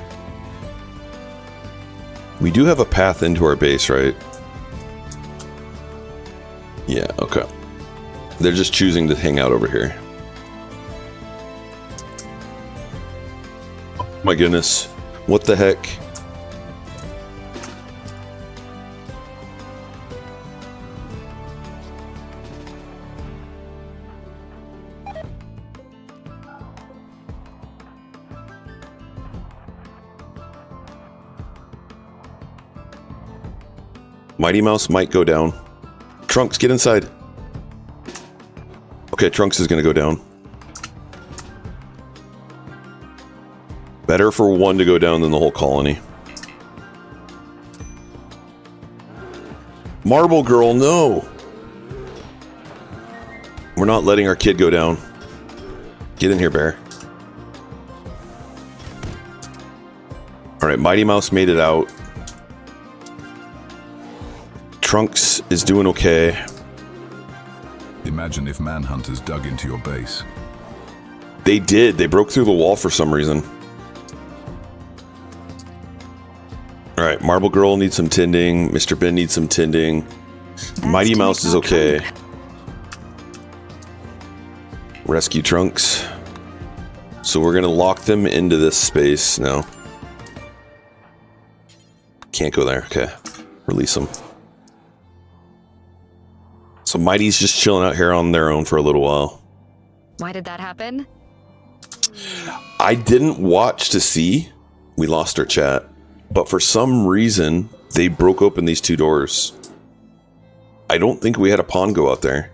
We do have a path into our base, right? Yeah, okay. They're just choosing to hang out over here. Oh my goodness. What the heck? Mighty Mouse might go down. Trunks, get inside. Okay, Trunks is gonna go down. Better for one to go down than the whole colony. Marble Girl, no! We're not letting our kid go down. Get in here, bear. Alright, Mighty Mouse made it out. Trunks is doing okay. Imagine if manhunters dug into your base. They did. They broke through the wall for some reason. Alright, Marble Girl needs some tending. Mr. Ben needs some tending. Mighty Mouse is okay. Rescue Trunks. So we're gonna lock them into this space now. Can't go there. Okay. Release them. So Mighty's just chilling out here on their own for a little while. Why did that happen? I didn't watch to see. We lost our chat. But for some reason, they broke open these two doors. I don't think we had a pawn go out there.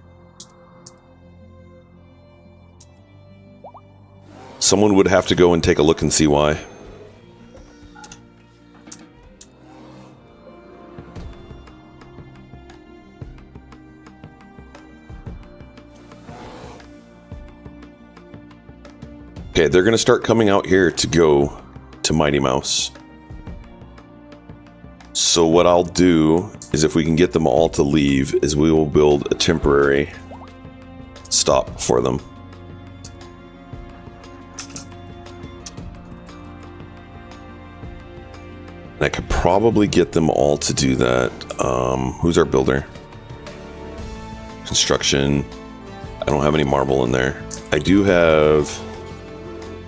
Someone would have to go and take a look and see why. Okay, they're going to start coming out here to go to Mighty Mouse. So what I'll do is if we can get them all to leave, is we will build a temporary stop for them. And I could probably get them all to do that. Who's our builder? Construction. I don't have any marble in there. I do have...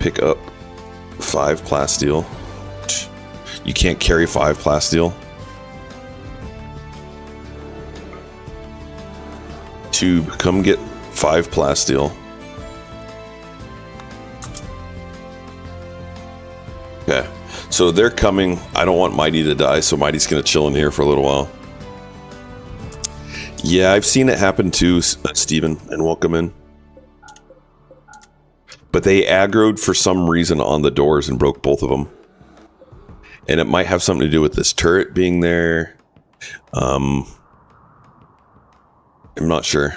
Pick up 5 plasteel. You can't carry 5 plasteel. Tube, come get 5 plasteel. Okay, so they're coming. I don't want Mighty to die, so Mighty's gonna chill in here for a little while. Yeah, I've seen it happen too, Steven, and welcome in. But they aggroed for some reason on the doors and broke both of them. And it might have something to do with this turret being there. I'm not sure.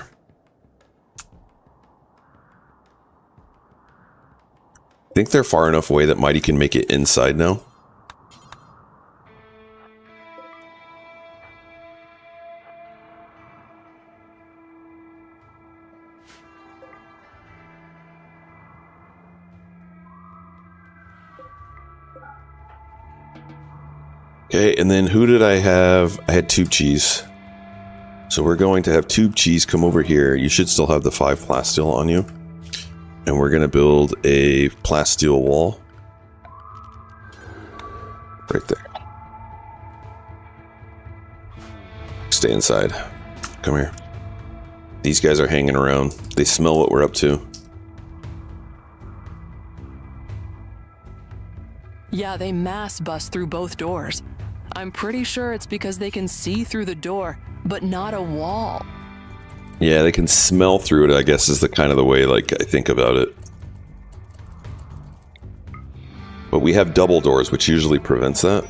I think they're far enough away that Mighty can make it inside now. Okay, and then who did I have? I had Tube Cheese. So we're going to have Tube Cheese come over here. You should still have the 5 plasteel on you. And we're going to build a plasteel wall. Right there. Stay inside. Come here. These guys are hanging around. They smell what we're up to. Yeah, they mass bust through both doors. I'm pretty sure it's because they can see through the door, but not a wall. Yeah, they can smell through it, I guess, is the kind of the way, like, I think about it. But we have double doors, which usually prevents that.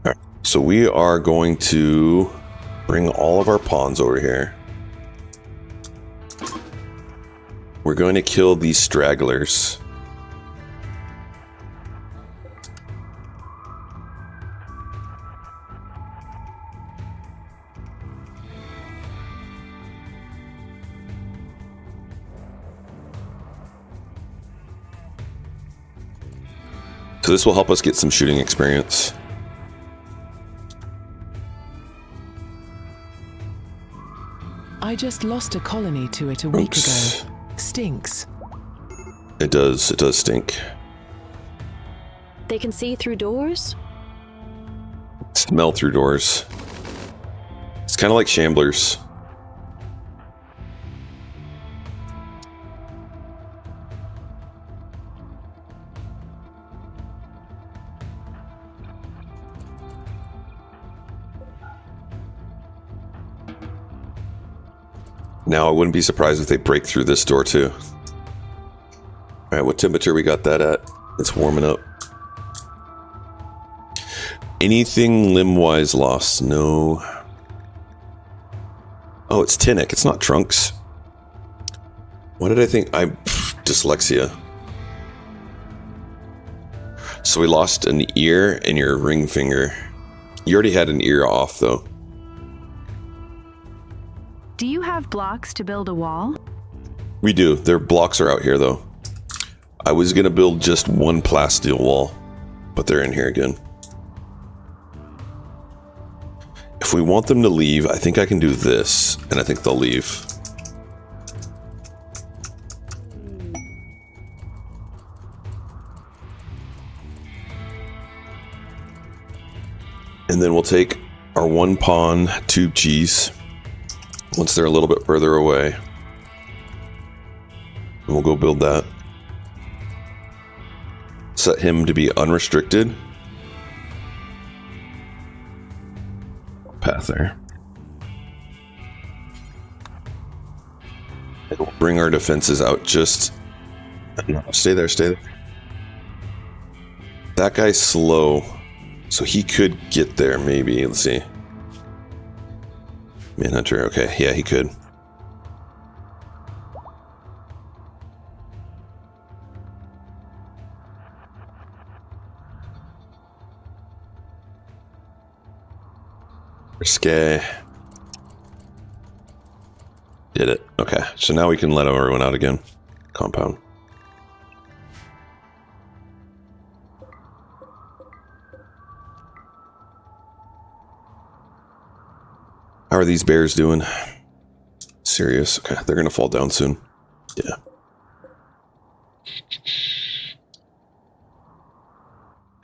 Alright, so we are going to bring all of our pawns over here. We're going to kill these stragglers. So this will help us get some shooting experience. I just lost a colony to it a week ago. Stinks. It does stink. They can see through doors? Smell through doors. It's kind of like shamblers. Now, I wouldn't be surprised if they break through this door too. Alright, what temperature we got that at? It's warming up. Anything limb-wise lost? No. Oh, it's Tinnick. It's not Trunks. What did I think? Dyslexia. So we lost an ear and your ring finger. You already had an ear off, though. Do you have blocks to build a wall? We do. Their blocks are out here, though. I was going to build just one plasteel wall, but they're in here again. If we want them to leave, I think I can do this, and I think they'll leave. And then we'll take our one pawn tube cheese once they're a little bit further away. And we'll go build that. Set him to be unrestricted. Path there. And we'll bring our defenses out just... No, stay there, stay there. That guy's slow, so he could get there maybe. Let's see. Manhunter, okay, yeah, he could. Risque. Did it. Okay, so now we can let everyone out again. Compound. How are these bears doing? Serious? Okay, they're gonna fall down soon. Yeah.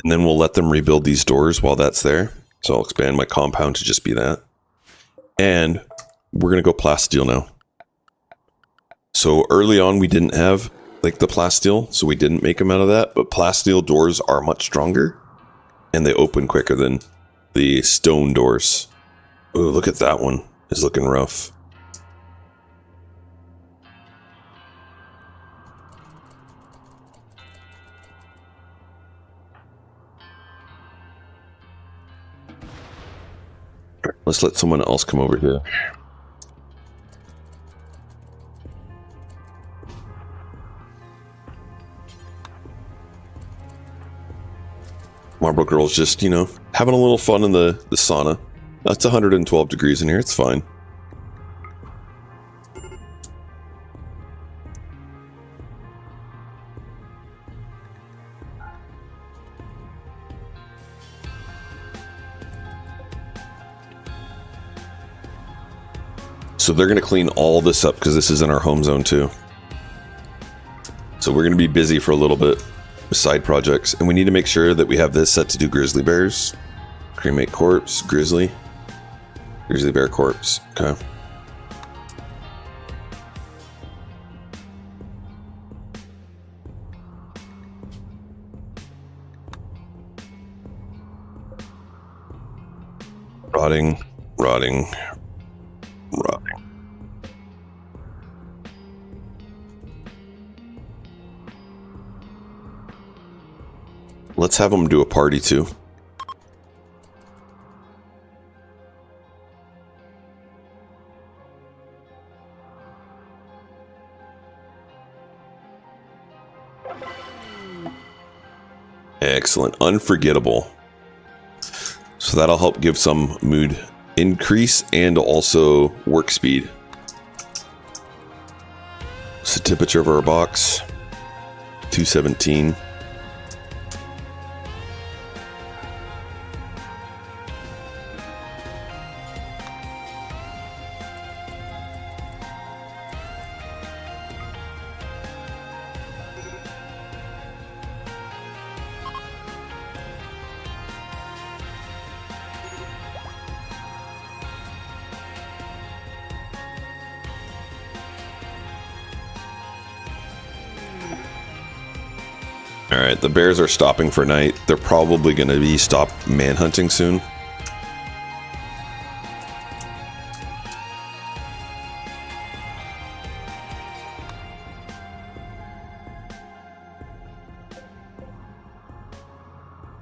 And then we'll let them rebuild these doors while that's there. So I'll expand my compound to just be that. And we're gonna go plasteel now. So early on we didn't have like the plasteel, so we didn't make them out of that, but plasteel doors are much stronger and they open quicker than the stone doors. Ooh, look at that one. It's looking rough. Let's let someone else come over here. Marble Girl's just, you know, having a little fun in the sauna. It's 112 degrees in here, it's fine. So they're going to clean all this up because this is in our home zone too. So we're going to be busy for a little bit with side projects. And we need to make sure that we have this set to do grizzly bears. Cremate corpse, grizzly bear corpse. Okay. Rotting. Rotting. Let's have them do a party too. Excellent. Unforgettable. So that'll help give some mood increase and also work speed. So temperature of our box, 217. Alright, the bears are stopping for night. They're probably going to be stopped manhunting soon.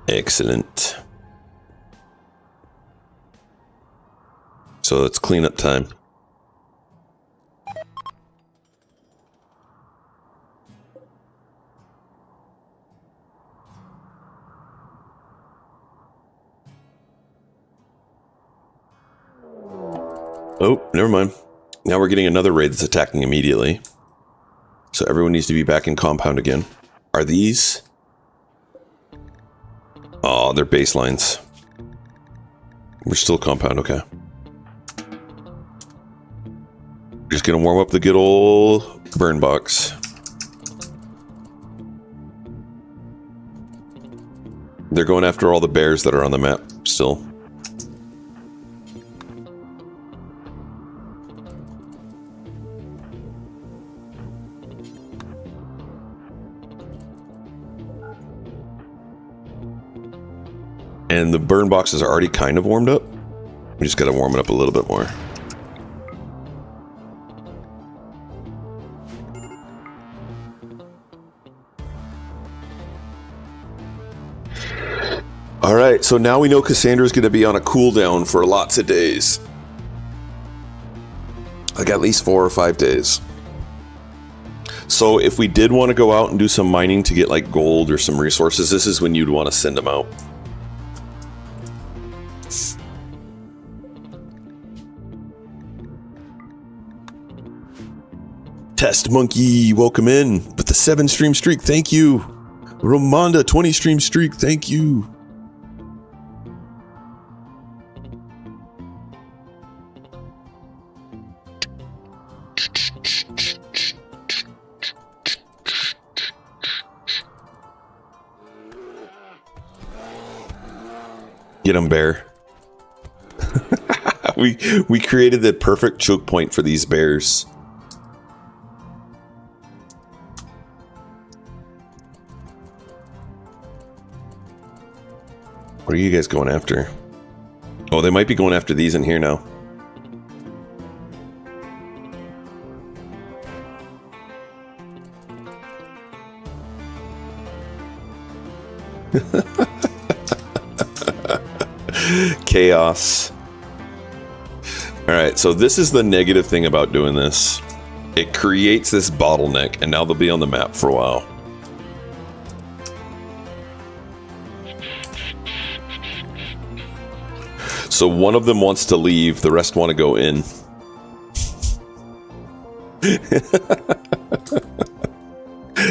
Excellent. So it's cleanup time. Oh, never mind. Now we're getting another raid that's attacking immediately. So everyone needs to be back in compound again. Are these? Oh, they're baselines. We're still compound, okay. Just gonna warm up the good old burn box. They're going after all the bears that are on the map still. And the burn boxes are already kind of warmed up. We just got to warm it up a little bit more. All right, so now we know Cassandra's going to be on a cooldown for lots of days. Like at least 4 or 5 days. So if we did want to go out and do some mining to get like gold or some resources, this is when you'd want to send them out. Test Monkey, welcome in with the 7 stream streak. Thank you. Romonda, 20 stream streak. Thank you. Get him, bear. we created the perfect choke point for these bears. What are you guys going after? Oh, they might be going after these in here now. Chaos. Alright, so this is the negative thing about doing this. It creates this bottleneck, and now they'll be on the map for a while. So one of them wants to leave, the rest want to go in.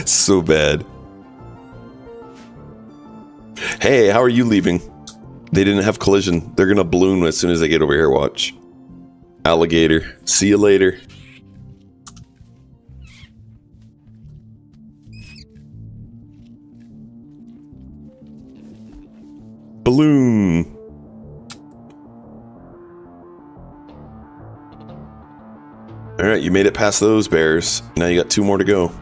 So bad. Hey, how are you leaving? They didn't have collision. They're gonna balloon as soon as they get over here, watch. Alligator. See you later. Balloon. Alright, you made it past those bears. Now you got 2 more to go.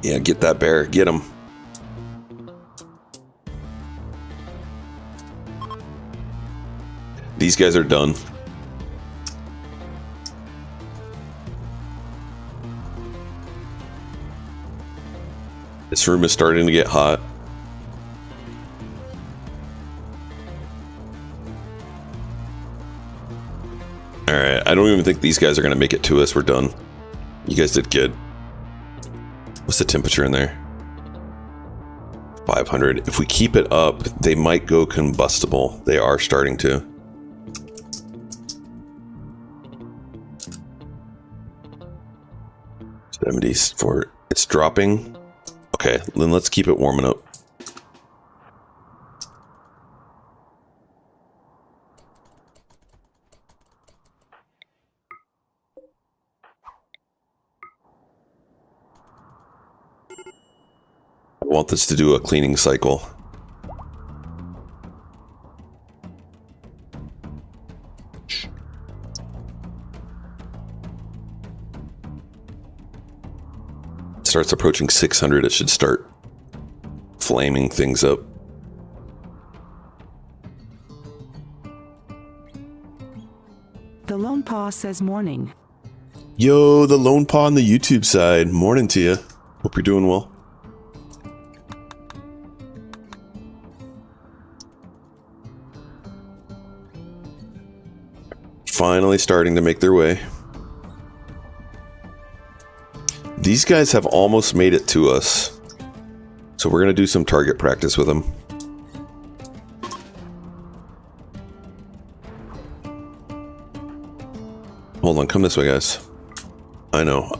Yeah, get that bear. Get him. These guys are done. This room is starting to get hot. Alright, I don't even think these guys are going to make it to us. We're done. You guys did good. What's the temperature in there? 500. If we keep it up, they might go combustible. They are starting to. $74. It's dropping. Okay, then let's keep it warming up. I want this to do a cleaning cycle. Starts approaching 600, it should start flaming things up. The Lone Paw says morning. Yo, the Lone Paw on the YouTube side. Morning to you. Hope you're doing well. Finally starting to make their way. These guys have almost made it to us. So we're going to do some target practice with them. Hold on, come this way, guys. I know.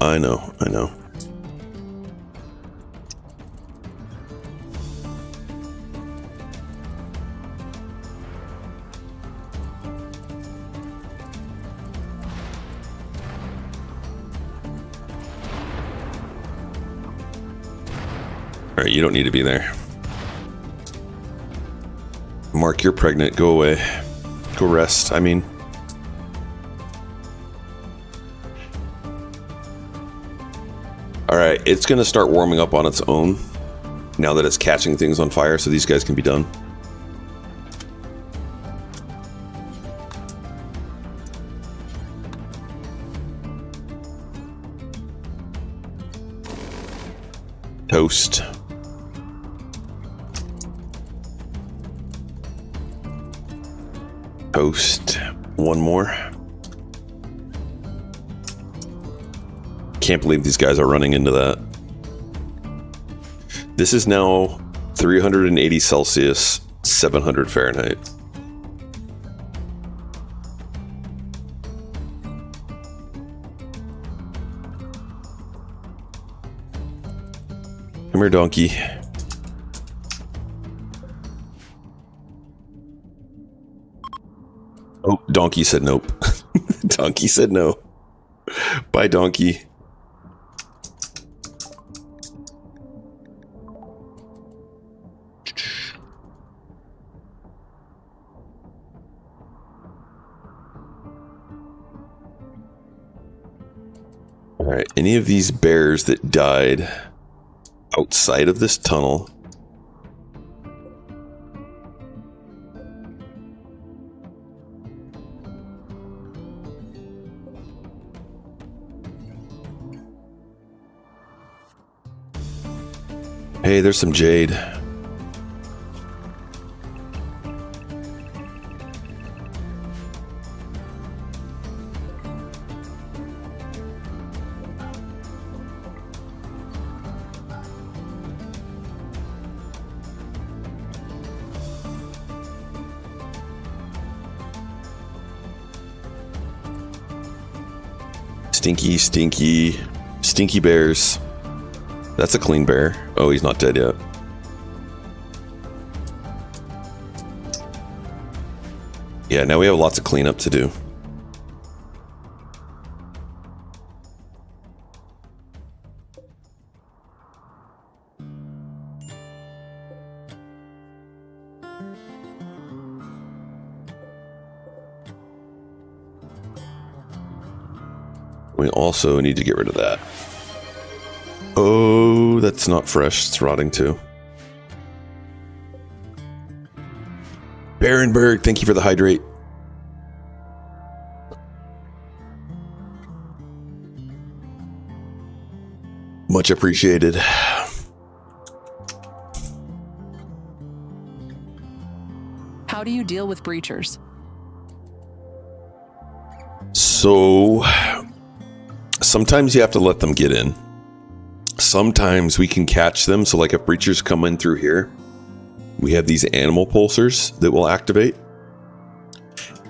Alright, you don't need to be there. Mark, you're pregnant. Go away. Go rest, I mean. Alright, it's going to start warming up on its own now that it's catching things on fire, so these guys can be done. Toast. Toast. One more. Can't believe these guys are running into that. This is now 380 Celsius, 700 Fahrenheit. Come here, donkey. Oh, donkey said nope. Donkey said no. Bye, donkey. All right, any of these bears that died outside of this tunnel. Hey, there's some jade. Stinky bears. That's a clean bear. Oh, he's not dead yet. Yeah, now we have lots of cleanup to do. We also need to get rid of that. Oh, that's not fresh. It's rotting too. Barenberg, thank you for the hydrate. Much appreciated. How do you deal with breachers? So sometimes you have to let them get in. Sometimes we can catch them. So like if breachers come in through here, we have these animal pulsers that will activate.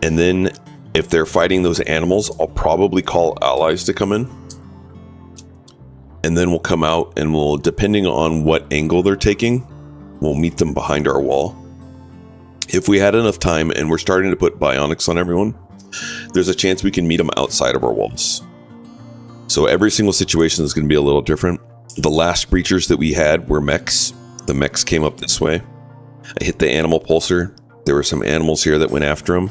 And then if they're fighting those animals, I'll probably call allies to come in. And then we'll come out and we'll, depending on what angle they're taking, we'll meet them behind our wall. If we had enough time and we're starting to put bionics on everyone, there's a chance we can meet them outside of our walls. So every single situation is going to be a little different. The last breachers that we had were mechs. The mechs came up this way. I hit the animal pulsar. There were some animals here that went after them.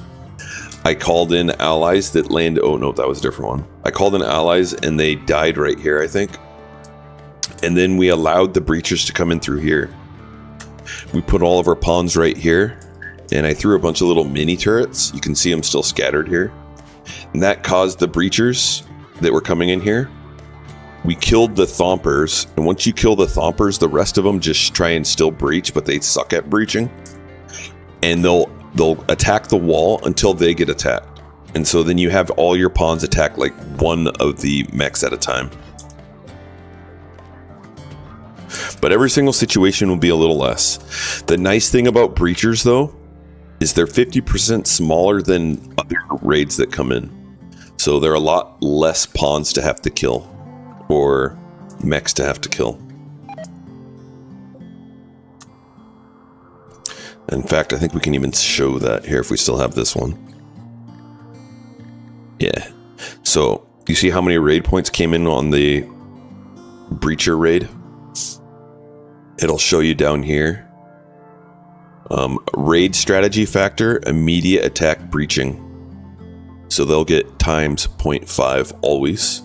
I called in allies that landed. Oh no, that was a different one. I called in allies and they died right here, I think. And then we allowed the breachers to come in through here. We put all of our pawns right here. And I threw a bunch of little mini turrets. You can see them still scattered here. And that caused the breachers that were coming in here. We killed the thompers. And once you kill the thompers, the rest of them just try and still breach, but they suck at breaching. And they'll attack the wall until they get attacked. And so then you have all your pawns attack like one of the mechs at a time. But every single situation will be a little less. The nice thing about breachers though, is they're 50% smaller than other raids that come in. So they're a lot less pawns to have to kill, or mechs to have to kill. In fact, I think we can even show that here if we still have this one. Yeah. So you see how many raid points came in on the breacher raid? It'll show you down here. Raid strategy factor, immediate attack breaching. So they'll get times 0.5 always.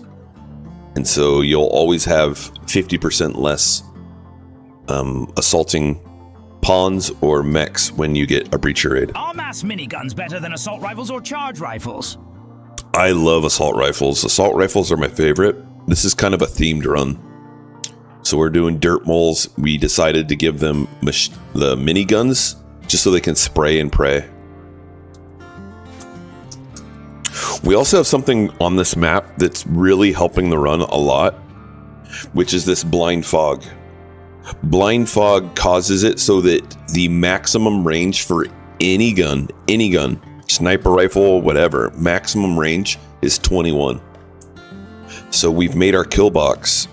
And so you'll always have 50% less assaulting pawns or mechs when you get a breacher raid. Are mass miniguns better than assault rifles or charge rifles? I love assault rifles. Assault rifles are my favorite. This is kind of a themed run. So we're doing Dirtmoles. We decided to give them the miniguns just so they can spray and pray. We also have something on this map that's really helping the run a lot, which is this blind fog. Blind fog causes it so that the maximum range for any gun, sniper rifle, whatever, maximum range is 21. So we've made our kill box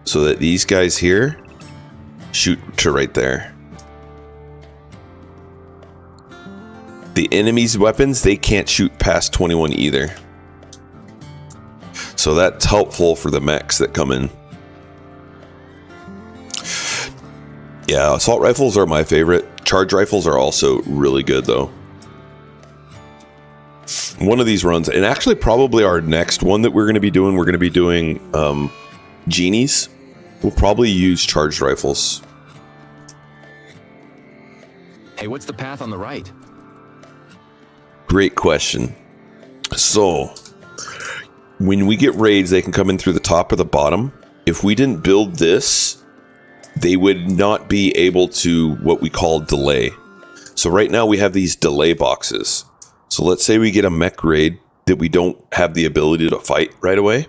so that these guys here shoot to right there. The enemy's weapons, they can't shoot past 21 either. So that's helpful for the mechs that come in. Yeah, assault rifles are my favorite. Charge rifles are also really good though. One of these runs, and actually probably our next one that we're going to be doing genies. We'll probably use charged rifles. Hey, what's the path on the right? Great question. So, when we get raids, they can come in through the top or the bottom. If we didn't build this, they would not be able to what we call delay. So right now we have these delay boxes. So let's say we get a mech raid that we don't have the ability to fight right away.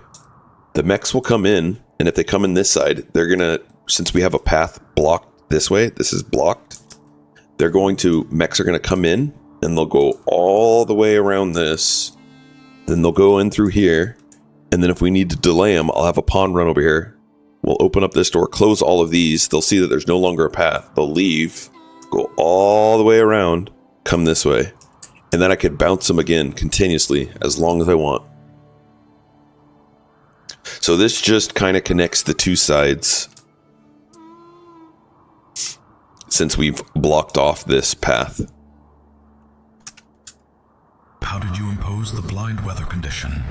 The mechs will come in, and if they come in this side, they're gonna, since we have a path blocked this way, this is blocked, mechs are gonna come in, and they'll go all the way around this. Then they'll go in through here. And then if we need to delay them, I'll have a pawn run over here. We'll open up this door, close all of these. They'll see that there's no longer a path. They'll leave, go all the way around, come this way. And then I could bounce them again continuously as long as I want. So this just kind of connects the two sides since we've blocked off this path. How did you impose the blind weather condition?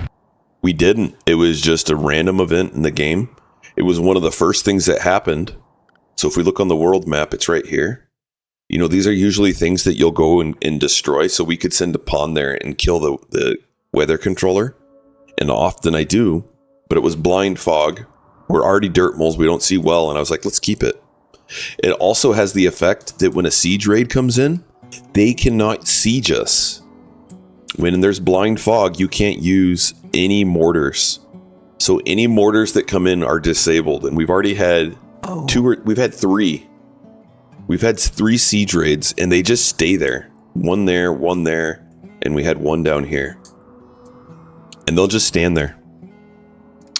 We didn't. It was just a random event in the game. It was one of the first things that happened. So if we look on the world map, it's right here. You know, these are usually things that you'll go and destroy. So we could send a pawn there and kill the weather controller. And often I do. But it was blind fog. We're already dirt moles. We don't see well. And I was like, let's keep it. It also has the effect that when a siege raid comes in, they cannot siege us. When there's blind fog, you can't use any mortars. So any mortars that come in are disabled. And we've already had we've had three. We've had 3 siege raids and they just stay there. One there, and we had one down here. And they'll just stand there.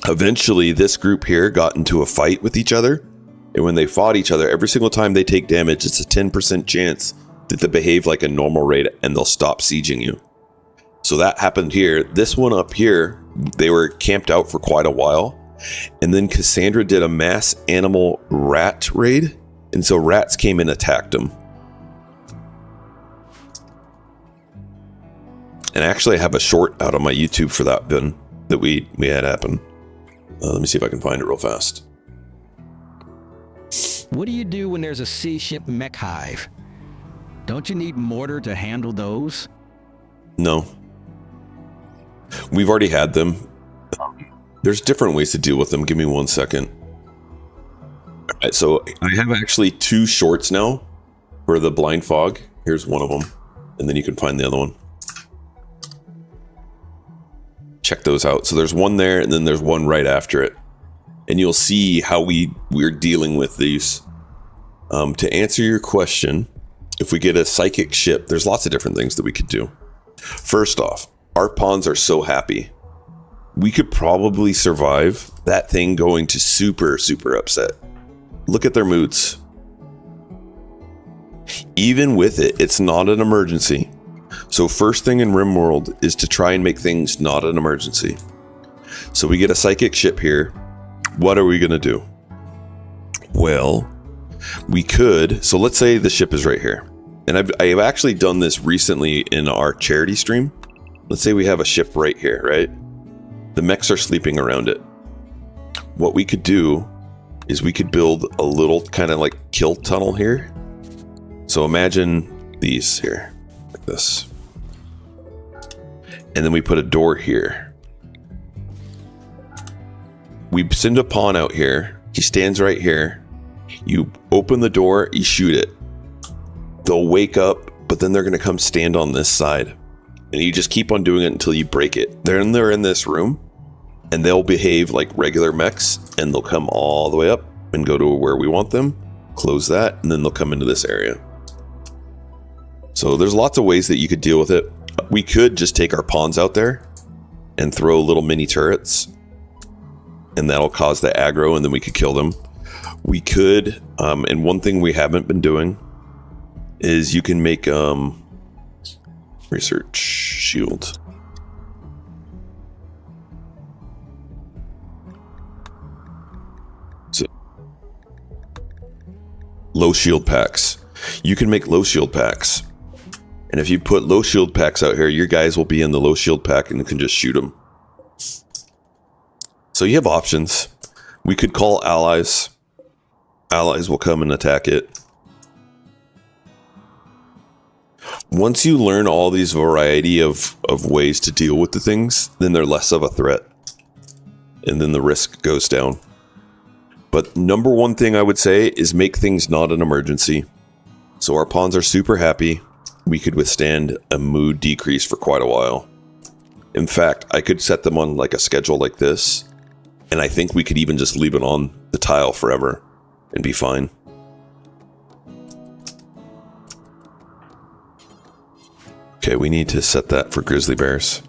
Eventually, this group here got into a fight with each other. And when they fought each other, every single time they take damage, it's a 10% chance that they behave like a normal raid and they'll stop sieging you. So that happened here. This one up here, they were camped out for quite a while. And then Cassandra did a mass animal rat raid. And so rats came and attacked them. And actually I have a short out on my YouTube for that bin that we had happen. Let me see if I can find it real fast. What do you do when there's a sea ship mech hive? Don't you need mortar to handle those? No. We've already had them. There's different ways to deal with them. Give me 1 second. All right, so I have actually 2 shorts now for the blind fog. Here's one of them. And then you can find the other one. Check those out. So there's one there and then there's one right after it. And you'll see how we're dealing with these. To answer your question, if we get a psychic ship, there's lots of different things that we could do. First off, our pawns are so happy. We could probably survive that thing going to super, super upset. Look at their moods. Even with it, it's not an emergency. So first thing in RimWorld is to try and make things not an emergency. So we get a psychic ship here. What are we going to do? Well, we could. So let's say the ship is right here. And I've actually done this recently in our charity stream. Let's say we have a ship right here, right? The mechs are sleeping around it. What we could do is we could build a little kind of like kill tunnel here. So imagine these here, like this. And then we put a door here. We send a pawn out here. He stands right here. You open the door, you shoot it. They'll wake up, but then they're going to come stand on this side. And you just keep on doing it until you break it. Then they're in this room, and they'll behave like regular mechs, and they'll come all the way up and go to where we want them. Close that, and then they'll come into this area. So there's lots of ways that you could deal with it. We could just take our pawns out there and throw little mini turrets. And that'll cause the aggro, and then we could kill them. We could, and one thing we haven't been doing is you can make research shield. So, low shield packs. You can make low shield packs. And if you put low shield packs out here, your guys will be in the low shield pack and you can just shoot them. So you have options. We could call allies. Allies will come and attack it. Once you learn all these variety of ways to deal with the things, then they're less of a threat. And then the risk goes down. But number one thing I would say is make things not an emergency. So our pawns are super happy. We could withstand a mood decrease for quite a while. In fact, I could set them on like a schedule like this. And I think we could even just leave it on the tile forever and be fine. Okay, we need to set that for grizzly bears.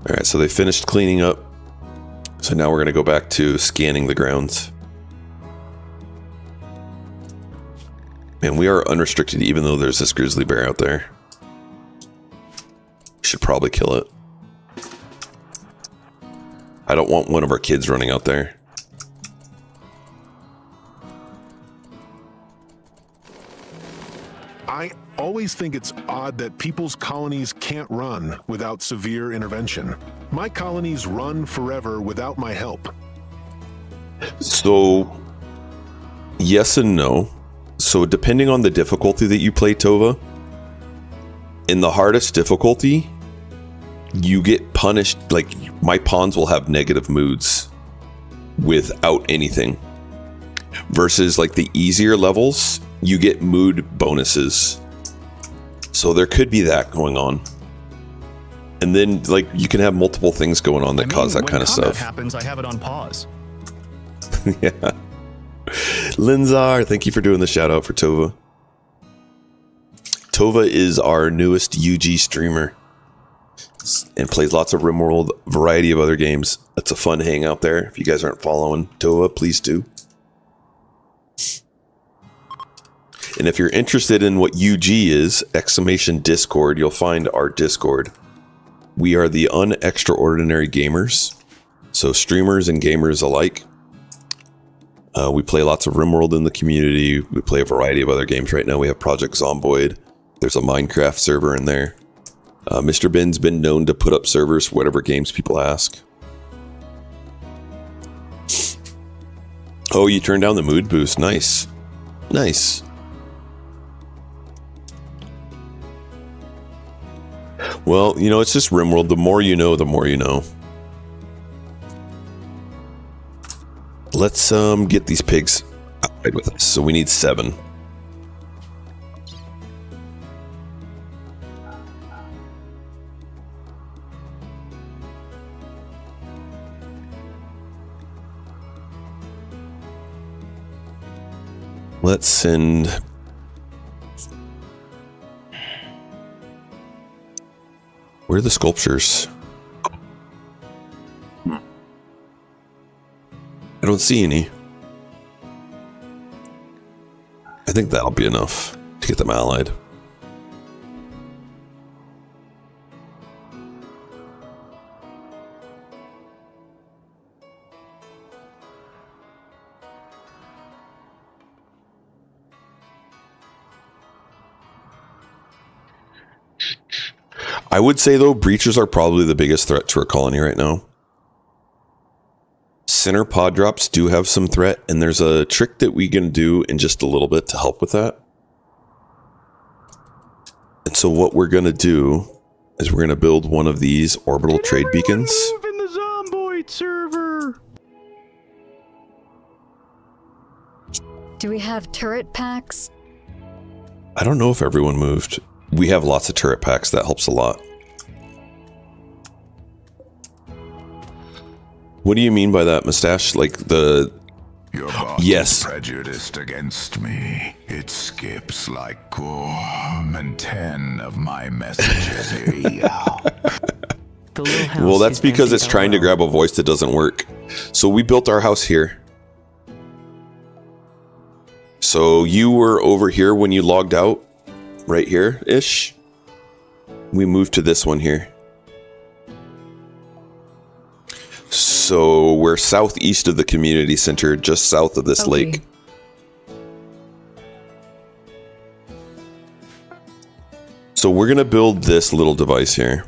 All right, so they finished cleaning up. So now we're going to go back to scanning the grounds. Man, we are unrestricted even though there's this grizzly bear out there. We should probably kill it. I don't want one of our kids running out there. I always think it's odd that people's colonies can't run without severe intervention. My colonies run forever without my help. So, yes and no. So depending on the difficulty that you play, Tova, in the hardest difficulty, you get punished. Like, my pawns will have negative moods without anything. Versus like the easier levels, you get mood bonuses. So there could be that going on. And then like you can have multiple things going on that cause that kind of stuff. When combat happens, I have it on pause. Yeah. Linzar, thank you for doing the shout out for Tova. Tova is our newest UG streamer and plays lots of RimWorld, variety of other games. It's a fun hangout there. If you guys aren't following Tova, please do. And if you're interested in what UG is, !Discord, you'll find our Discord. We are the unextraordinary gamers, so streamers and gamers alike. We play lots of RimWorld in the community. We play a variety of other games right now. We have Project Zomboid. There's a Minecraft server in there. Mr. Bin's been known to put up servers for whatever games people ask. Oh, you turned down the mood boost. Nice. Nice. Well, you know, it's just RimWorld. The more you know, the more you know. Let's get these pigs outside with us. So we need 7. Let's send... Where are the sculptures? I don't see any. I think that'll be enough to get them allied. I would say, though, breachers are probably the biggest threat to our colony right now. Center pod drops do have some threat, and there's a trick that we can do in just a little bit to help with that. And so what we're going to do is we're going to build one of these orbital trade beacons. Move in the Zomboid server. Do we have turret packs? I don't know if everyone moved. We have lots of turret packs. That helps a lot. What do you mean by that, Mustache? Like the... Your boss is prejudiced against me. It skips like 10 of my messages here. Well, that's because it's trying to grab a voice that doesn't work. So we built our house here. So you were over here when you logged out. Right here-ish. We moved to this one here. So we're southeast of the community center, just south of this lake. So we're going to build this little device here.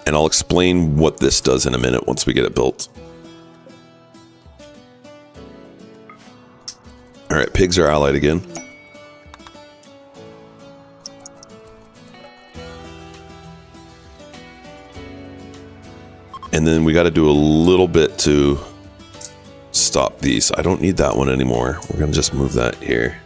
And I'll explain what this does in a minute once we get it built. Alright, pigs are allied again. And then we got to do a little bit to stop these. I don't need that one anymore. We're going to just move that here.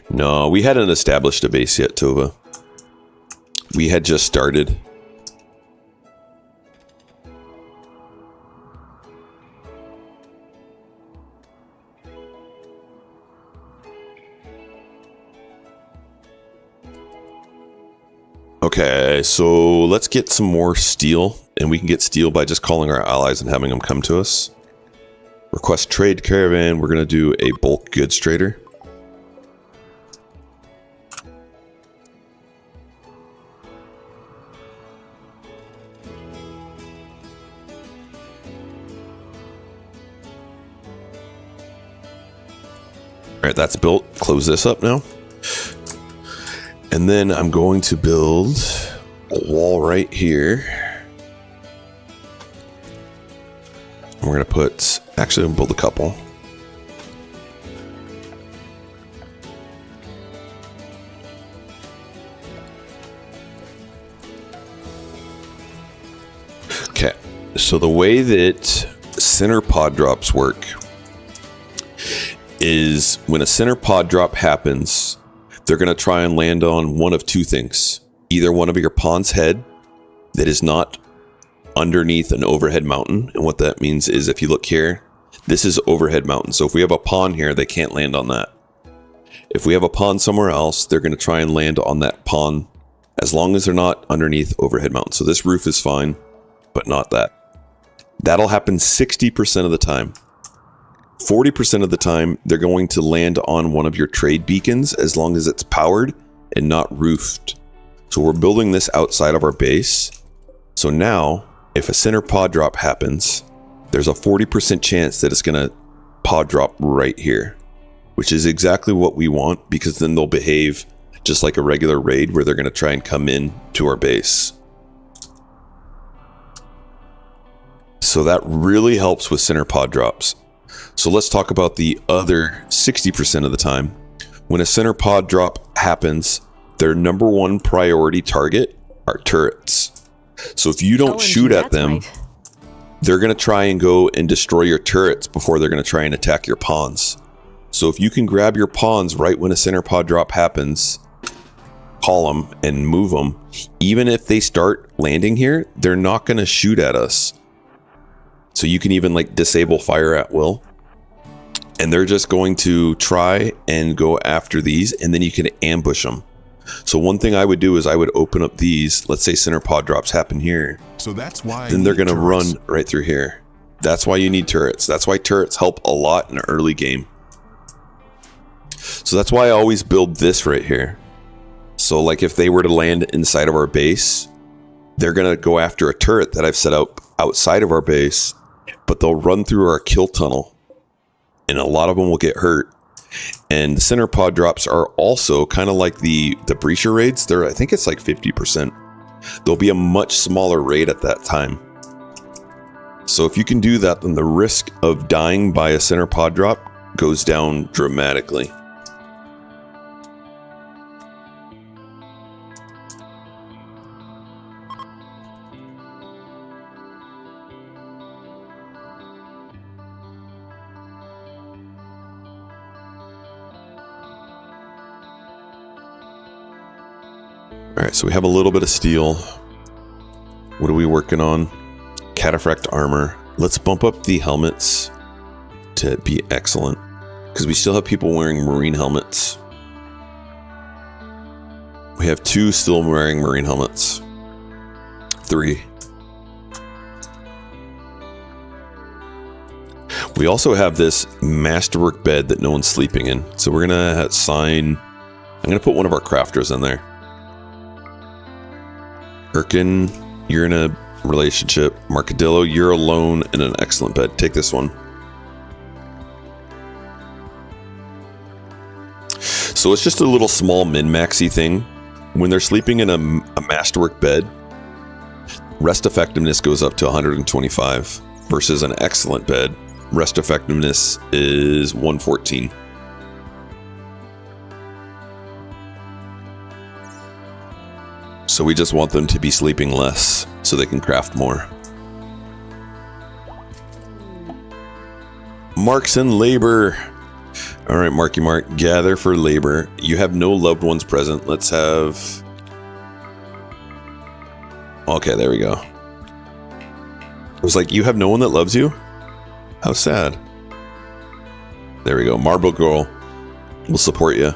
No, we hadn't established a base yet, Tova. We had just started. Okay, so let's get some more steel, and we can get steel by just calling our allies and having them come to us. Request trade caravan. We're going to do a bulk goods trader. All right, that's built. Close this up now. And then I'm going to build a wall right here. We're going to put, actually, we'll build a couple. Okay, so the way that center pod drops work is when a center pod drop happens, they're going to try and land on one of two things. Either one of your pawn's head that is not underneath an overhead mountain. And what that means is if you look here, this is overhead mountain. So if we have a pawn here, they can't land on that. If we have a pawn somewhere else, they're going to try and land on that pawn as long as they're not underneath overhead mountain. So this roof is fine, but not that. That'll happen 60% of the time. 40% of the time, they're going to land on one of your trade beacons as long as it's powered and not roofed. So we're building this outside of our base. So now, if a center pod drop happens, there's a 40% chance that it's going to pod drop right here, which is exactly what we want, because then they'll behave just like a regular raid where they're going to try and come in to our base. So that really helps with center pod drops. So let's talk about the other 60% of the time. When a center pod drop happens, their number one priority target are turrets. So if you don't shoot at them, they're going to try and go and destroy your turrets before they're going to try and attack your pawns. So if you can grab your pawns right when a center pod drop happens, call them and move them, even if they start landing here, they're not going to shoot at us. So you can even like disable fire at will. And they're just going to try and go after these, and then you can ambush them. So one thing I would do is I would open up these. Let's say center pod drops happen here. So that's why. Then they're going to run right through here. That's why you need turrets. That's why turrets help a lot in an early game. So that's why I always build this right here. So like if they were to land inside of our base, they're going to go after a turret that I've set up outside of our base, but they'll run through our kill tunnel. And a lot of them will get hurt. And the center pod drops are also kind of like the breacher raids. I think it's like 50%. There'll be a much smaller raid at that time. So if you can do that, then the risk of dying by a center pod drop goes down dramatically. All right, so we have a little bit of steel. What are we working on? Cataphract armor. Let's bump up the helmets to be excellent, because we still have people wearing marine helmets. We have 2 still wearing marine helmets. 3. We also have this masterwork bed that no one's sleeping in. So we're going to assign... I'm going to put one of our crafters in there. Erkin, you're in a relationship. Marcadillo, you're alone in an excellent bed. Take this one. So it's just a little small min-maxy thing. When they're sleeping in a masterwork bed, rest effectiveness goes up to 125 versus an excellent bed. Rest effectiveness is 114. So we just want them to be sleeping less so they can craft more. Marks and labor. All right, Marky Mark, gather for labor. You have no loved ones present. Let's have... Okay, there we go. I was like, you have no one that loves you? How sad. There we go. Marble Girl. We'll support you.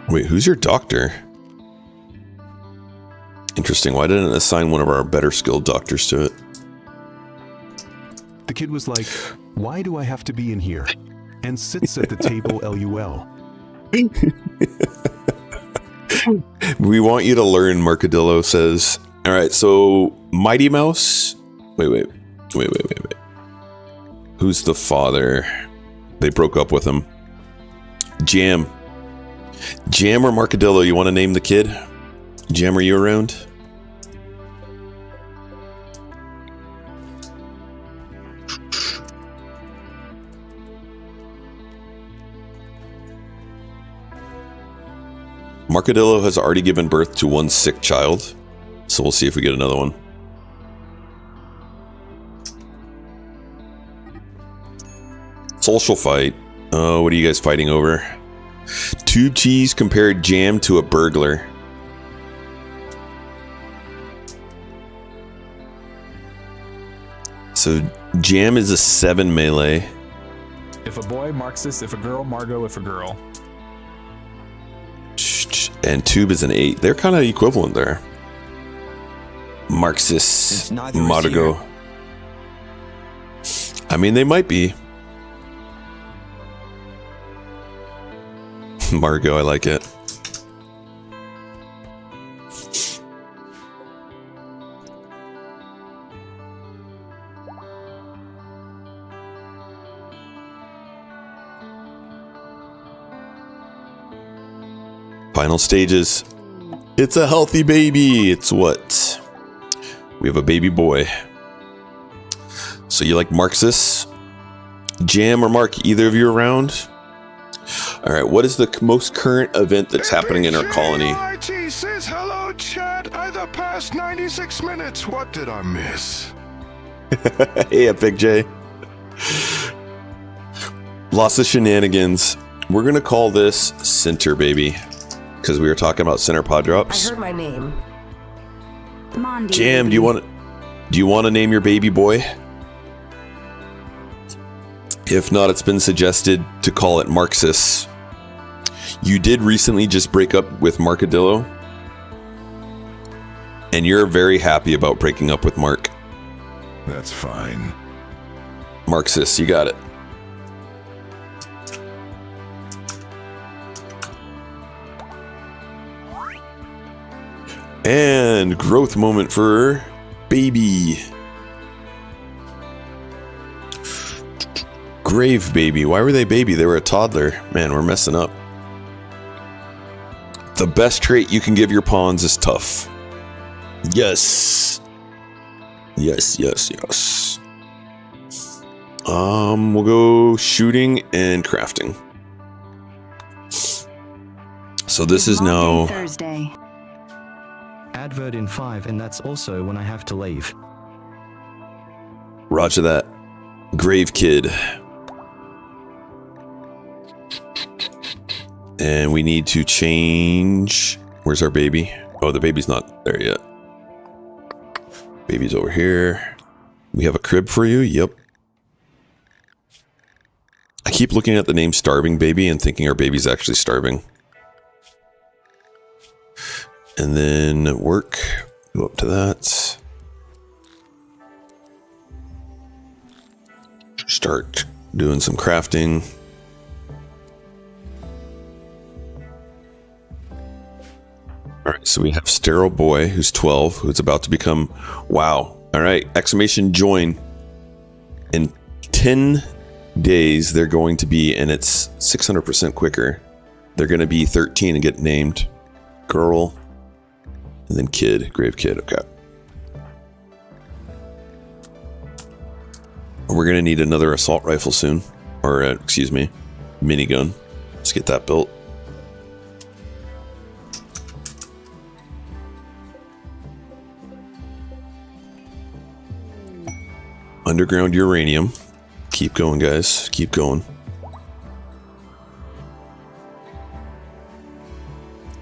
Wait, who's your doctor? Interesting. Why didn't it assign one of our better skilled doctors to it? The kid was like, why do I have to be in here? and sits at the table LUL. We want you to learn, Marcadillo says. All right, so Mighty Mouse. Wait. Who's the father? They broke up with him. Jam or Marcadillo, you want to name the kid? Jam, are you around? Marcadillo has already given birth to one sick child, so we'll see if we get another one. Social fight. Oh, what are you guys fighting over? Tube Cheese compared Jam to a burglar. So Jam is a 7 melee. If a boy, Marxist. If a girl, Margot. If a girl. And Tube is an 8. They're kind of equivalent there. Marxist, Margot. I mean, they might be. Margot, I like it. Final stages. It's a healthy baby. It's what? We have a baby boy. So you like Marxists? Jam or Mark, either of you around? All right, what is the most current event that's happening in our colony? IT says hello, chat. Either past 96 minutes. What did I miss? Hey, Epic J. Lots of shenanigans. We're gonna call this Center Baby because we were talking about center pod drops. I heard my name. Mondi. Jam, do you want to name your baby boy? If not, it's been suggested to call it Marxist. You did recently just break up with Marcadillo, and you're very happy about breaking up with Mark. That's fine. Marxist, you got it. And growth moment for baby. Grave baby. Why were they baby? They were a toddler. Man, we're messing up. The best trait you can give your pawns is tough. Yes. Yes. We'll go shooting and crafting. So this is now Thursday. Advert in 5, and that's also when I have to leave. Roger that. Grave kid. And we need to change. Where's our baby? Oh, the baby's not there yet. Baby's over here. We have a crib for you. Yep. I keep looking at the name Starving Baby and thinking our baby's actually starving. And then work. Go up to that. Start doing some crafting. All right, so we have Sterile Boy, who's 12, who's about to become, wow. All right, exclamation join. In 10 days, they're going to be, and it's 600% quicker. They're going to be 13 and get named girl, and then kid, grave kid, okay. We're going to need another assault rifle soon, or excuse me, minigun. Let's get that built. Underground uranium. Keep going, guys. Keep going.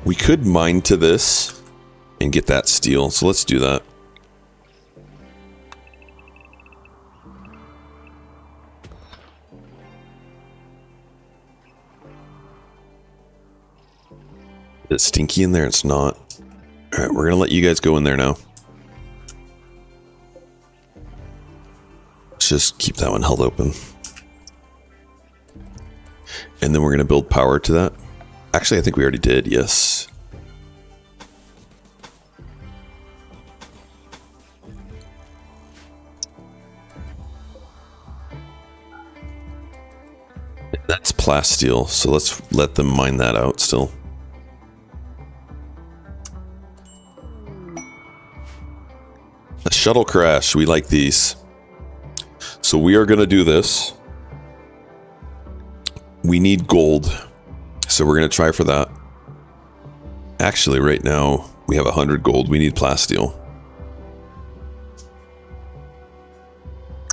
We could mine to this and get that steel, so let's do that. It's stinky in there. It's not. All right, we're gonna let you guys go in there now. Let's just keep that one held open. And then we're going to build power to that. Actually, I think we already did, yes. That's plasteel, so let's let them mine that out still. A shuttle crash, we like these. So we are going to do this. We need gold, so we're going to try for that. Actually, right now, we have 100 gold. We need plasteel.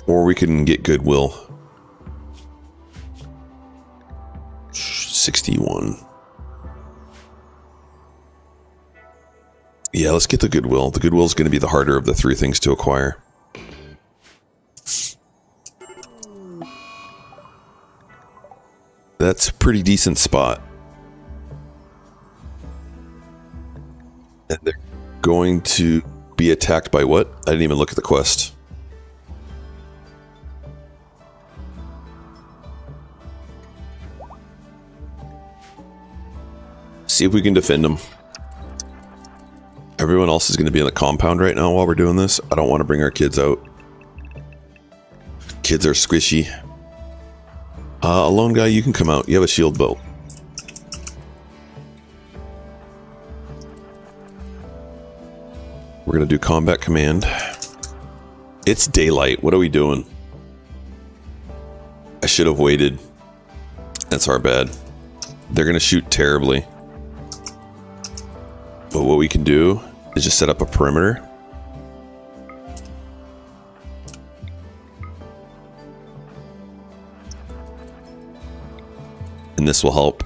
Or we can get goodwill. 61. Yeah, let's get the goodwill. The goodwill is going to be the harder of the three things to acquire. That's a pretty decent spot. And they're going to be attacked by what? I didn't even look at the quest. See if we can defend them. Everyone else is going to be in the compound right now while we're doing this. I don't want to bring our kids out. Kids are squishy. Alone guy, you can come out. You have a shield built. We're going to do combat command. It's daylight. What are we doing? I should have waited. That's our bad. They're going to shoot terribly. But what we can do is just set up a perimeter. And this will help.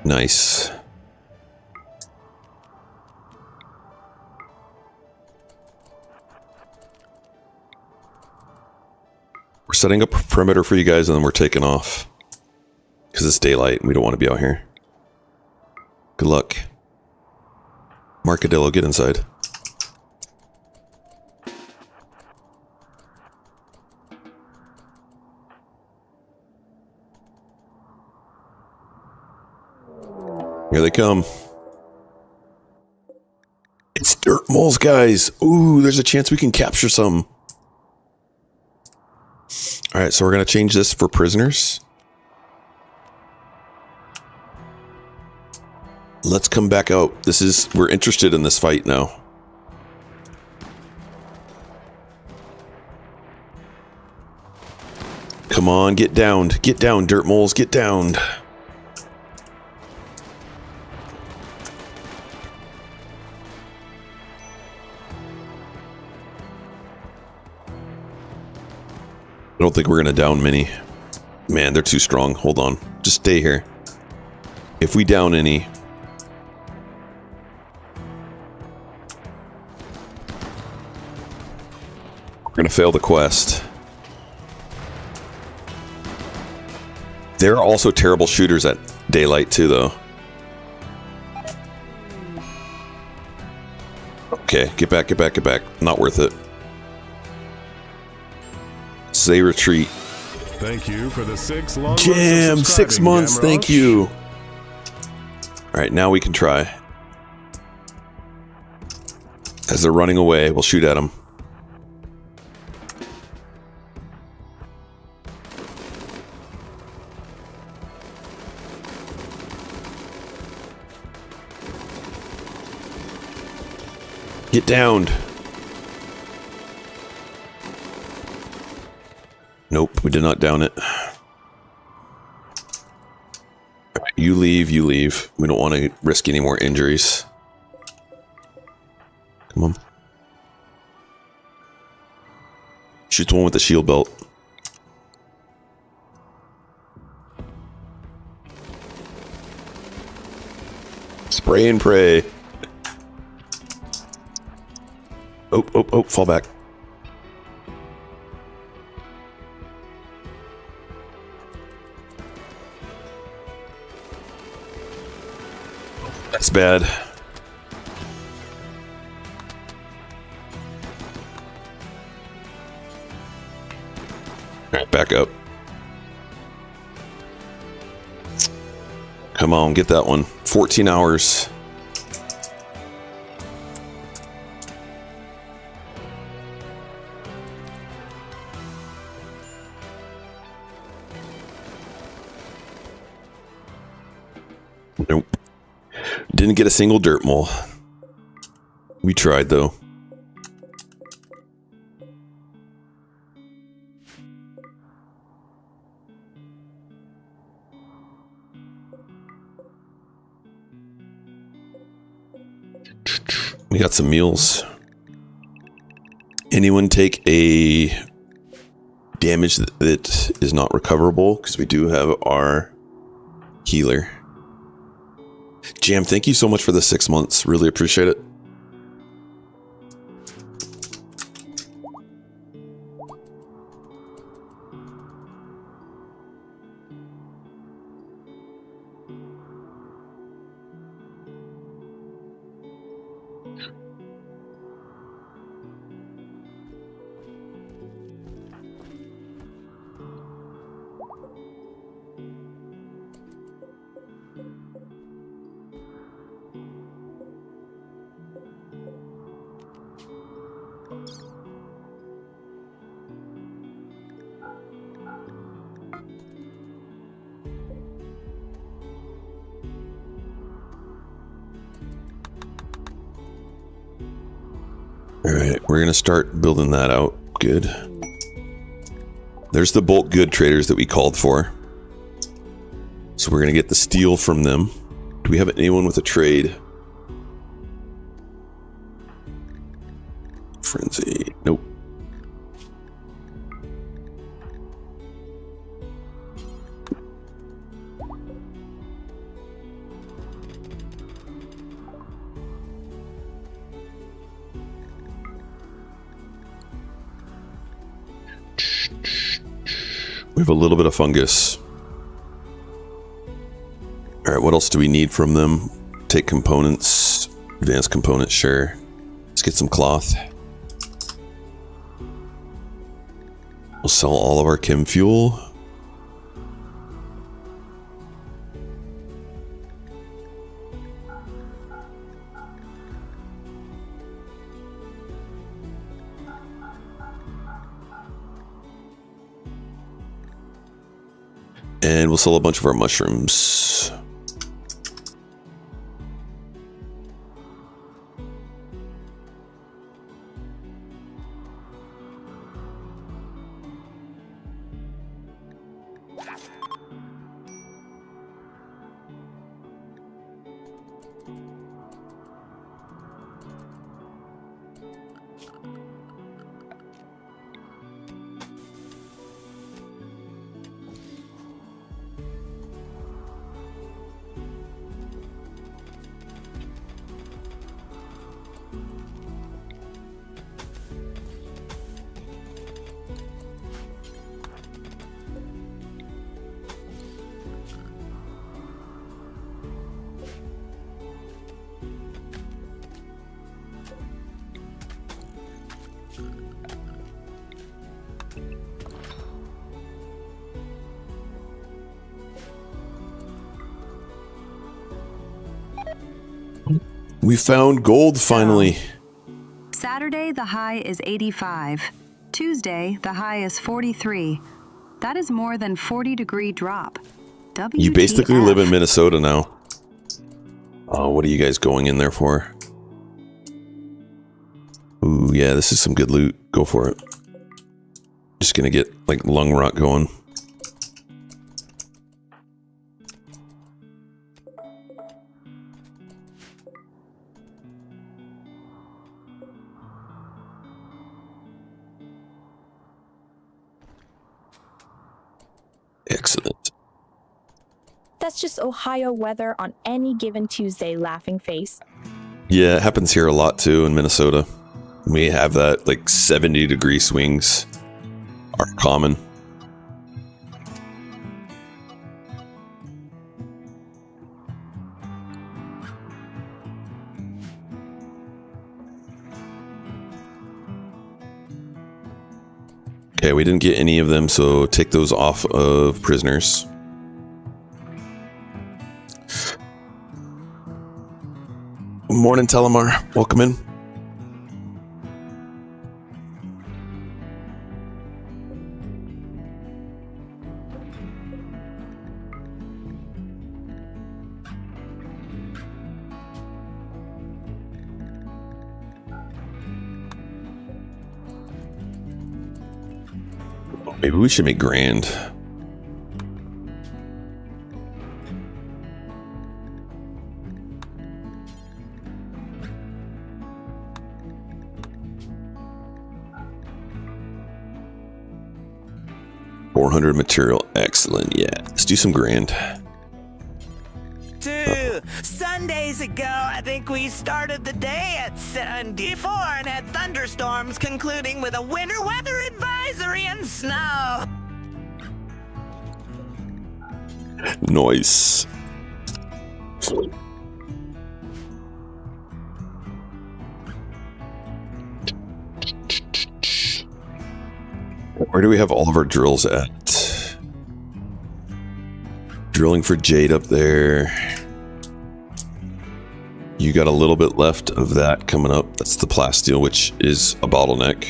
Nice. We're setting up a perimeter for you guys and then we're taking off. Because it's daylight and we don't want to be out here. Good luck. Marcadillo, get inside. Here they come. It's Dirtmoles, guys. Ooh, there's a chance we can capture some. Alright, so we're going to change this for prisoners. Let's come back out. We're interested in this fight now. Come on, get downed. Get down, Dirtmoles, get downed. I don't think we're going to down many. Man, they're too strong. Hold on. Just stay here. If we down any... we're going to fail the quest. They're also terrible shooters at daylight too, though. Okay, get back, get back, get back. Not worth it. Say retreat. Thank you for the 6 long Jam, months of 6 months, subscribing, thank you. Alright, now we can try. As they're running away, we'll shoot at them. Get downed. Nope, we did not down it. You leave, you leave. We don't want to risk any more injuries. Come on. Shoot the one with the shield belt. Spray and pray. Oh, oh, oh, fall back. That's bad. back up. Come on, get that one. 14 hours. Nope. Didn't get a single Dirtmole. We tried though. We got some meals. Anyone take a damage that is not recoverable? Because we do have our healer. Jam, thank you so much for the 6 months. Really appreciate it. Alright, we're going to start building that out. Good. There's the bulk good traders that we called for. So we're going to get the steel from them. Do we have anyone with a trade? Frenzy. Nope. We have a little bit of fungus. All right, what else do we need from them? Take components, advanced components, sure. Let's get some cloth. We'll sell all of our chem fuel. And we'll sell a bunch of our mushrooms. We found gold finally. Saturday, the high is 85. Tuesday, the high is 43. That is more than 40-degree drop. WTF. You basically live in Minnesota now. What are you guys going in there for? Ooh, yeah, this is some good loot. Go for it. Just gonna get, like, lung rot going. Excellent. That's just Ohio weather on any given Tuesday, laughing face. Yeah, it happens here a lot too in Minnesota. We have that, like, 70-degree swings are common. Okay, we didn't get any of them, so take those off of prisoners. Morning, Telemar. Welcome in. Maybe we should make grand. $400 material. Excellent. Yeah. Let's do some grand. 2 Sundays ago, I think we started the day at 74 and had thunderstorms concluding with a winter weather advisory and snow. Nice. Where do we have all of our drills at? Drilling for jade up there. You got a little bit left of that coming up. That's the plasteel, which is a bottleneck.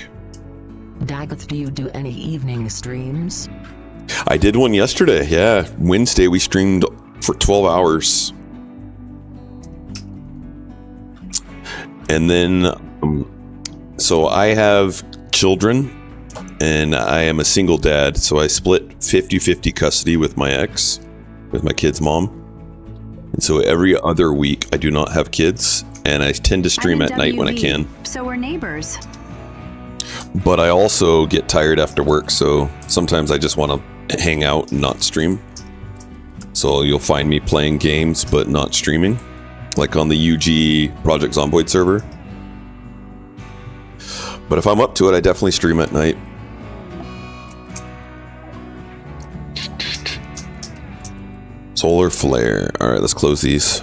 Daggett, do you do any evening streams? I did one yesterday. Yeah, Wednesday we streamed for 12 hours. And then, so I have children and I am a single dad. So I split 50-50 custody with my ex, with my kid's mom. And so every other week I do not have kids and I tend to stream at night when I can. So we're neighbors. But I also get tired after work, so sometimes I just want to hang out and not stream. So you'll find me playing games but not streaming, like on the UG Project Zomboid server. But if I'm up to it, I definitely stream at night. Solar flare. All right, let's close these.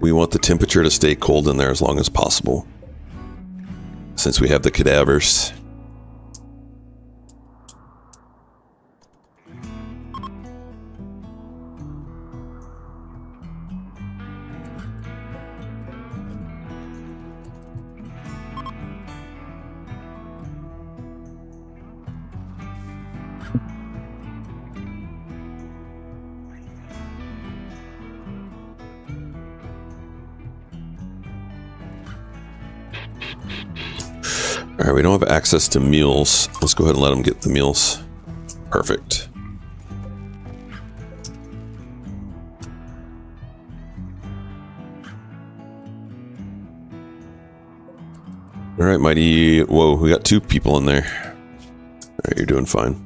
We want the temperature to stay cold in there as long as possible, since we have the cadavers. All right, we don't have access to meals. Let's go ahead and let them get the meals. Perfect. All right, Mighty. Whoa, we got 2 people in there. All right, you're doing fine.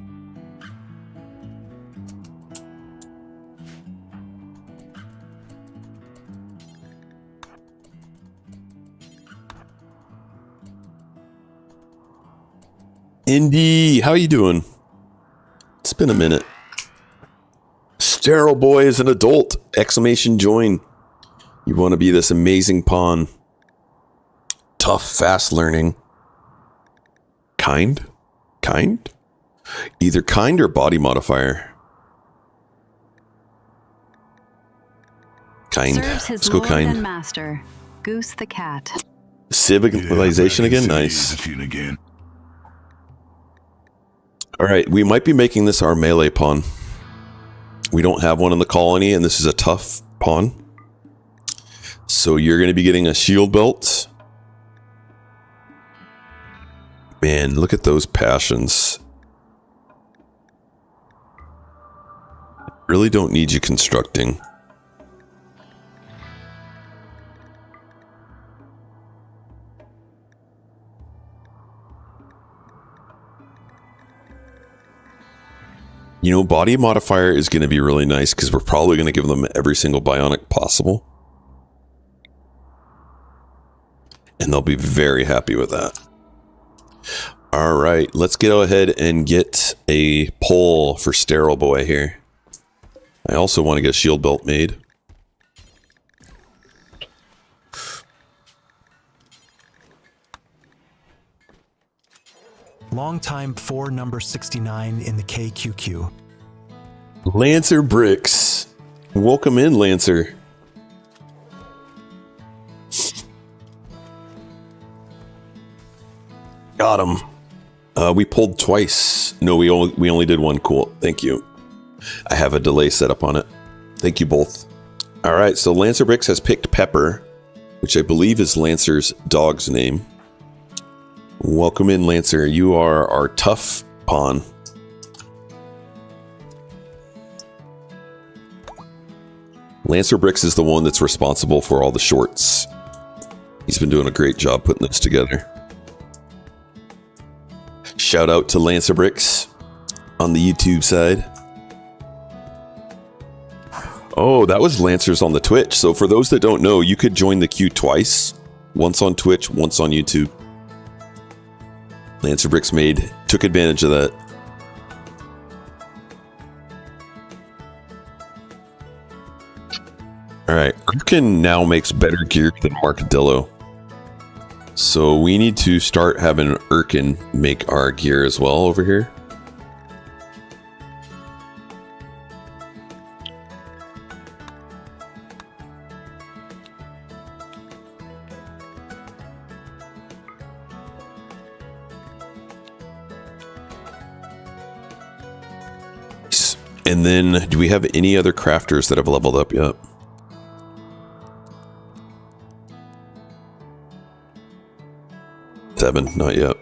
Indy, how you doing? It's been a minute. Sterile Boy is an adult! Exclamation join. You want to be this amazing pawn. Tough, fast learning. Kind? Kind? Either kind or body modifier. Kind. Serves his Let's go lord kind. and master, Goose the cat. Civilization again? Nice. Alright, we might be making this our melee pawn. We don't have one in the colony, and this is a tough pawn. So you're going to be getting a shield belt. Man, look at those passions. Really don't need you constructing. You know, body modifier is going to be really nice because we're probably going to give them every single bionic possible. And they'll be very happy with that. All right, let's go ahead and get a pole for Sterile Boy here. I also want to get a shield belt made. Long time 4 number 69 in the KQQ. Lancer Bricks. Welcome in, Lancer. Got him. We pulled twice. No, we only did one. Cool. Thank you. I have a delay set up on it. Thank you both. All right, so Lancer Bricks has picked Pepper, which I believe is Lancer's dog's name. Welcome in, Lancer. You are our tough pawn. Lancer Bricks is the one that's responsible for all the shorts. He's been doing a great job putting this together. Shout out to Lancer Bricks on the YouTube side. Oh, that was Lancer's on the Twitch. So for those that don't know, you could join the queue twice. Once on Twitch, once on YouTube. Lancer Bricks took advantage of that. Alright, Urkin now makes better gear than Markadillo. So we need to start having Urkin make our gear as well over here. And then, do we have any other crafters that have leveled up yet? Seven, not yet.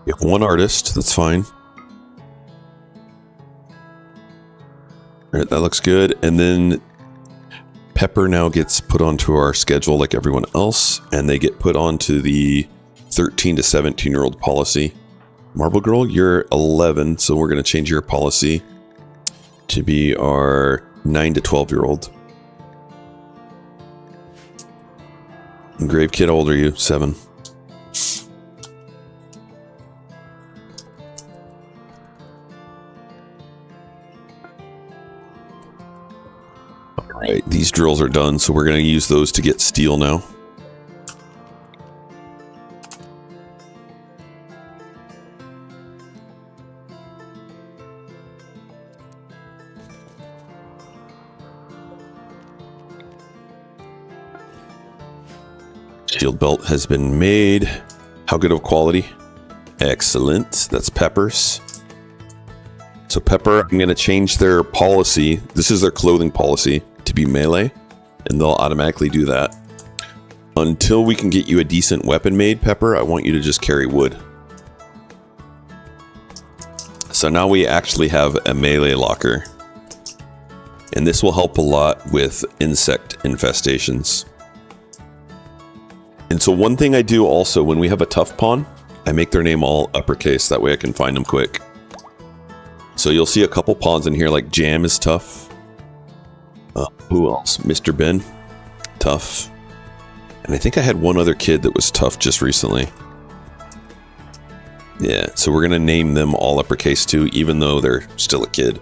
We have one artist, that's fine. Alright, that looks good. And then Pepper now gets put onto our schedule like everyone else, and they get put onto the 13 to 17-year-old policy. Marble Girl, you're 11, so we're going to change your policy to be our 9 to 12-year-old. Grave Kid, how old are you? 7. Alright, these drills are done, so we're going to use those to get steel now. Shield belt has been made. How good of quality? Excellent. That's Pepper's. So Pepper, I'm going to change their policy. This is their clothing policy to be melee, and they'll automatically do that. Until we can get you a decent weapon made, Pepper, I want you to just carry wood. So now we actually have a melee locker. And this will help a lot with insect infestations. And so one thing I do also, when we have a tough pawn, I make their name all uppercase. That way I can find them quick. So you'll see a couple pawns in here, like Jam is tough. Who else? Mr. Ben, tough. And I think I had one other kid that was tough just recently. Yeah, so we're going to name them all uppercase too, even though they're still a kid.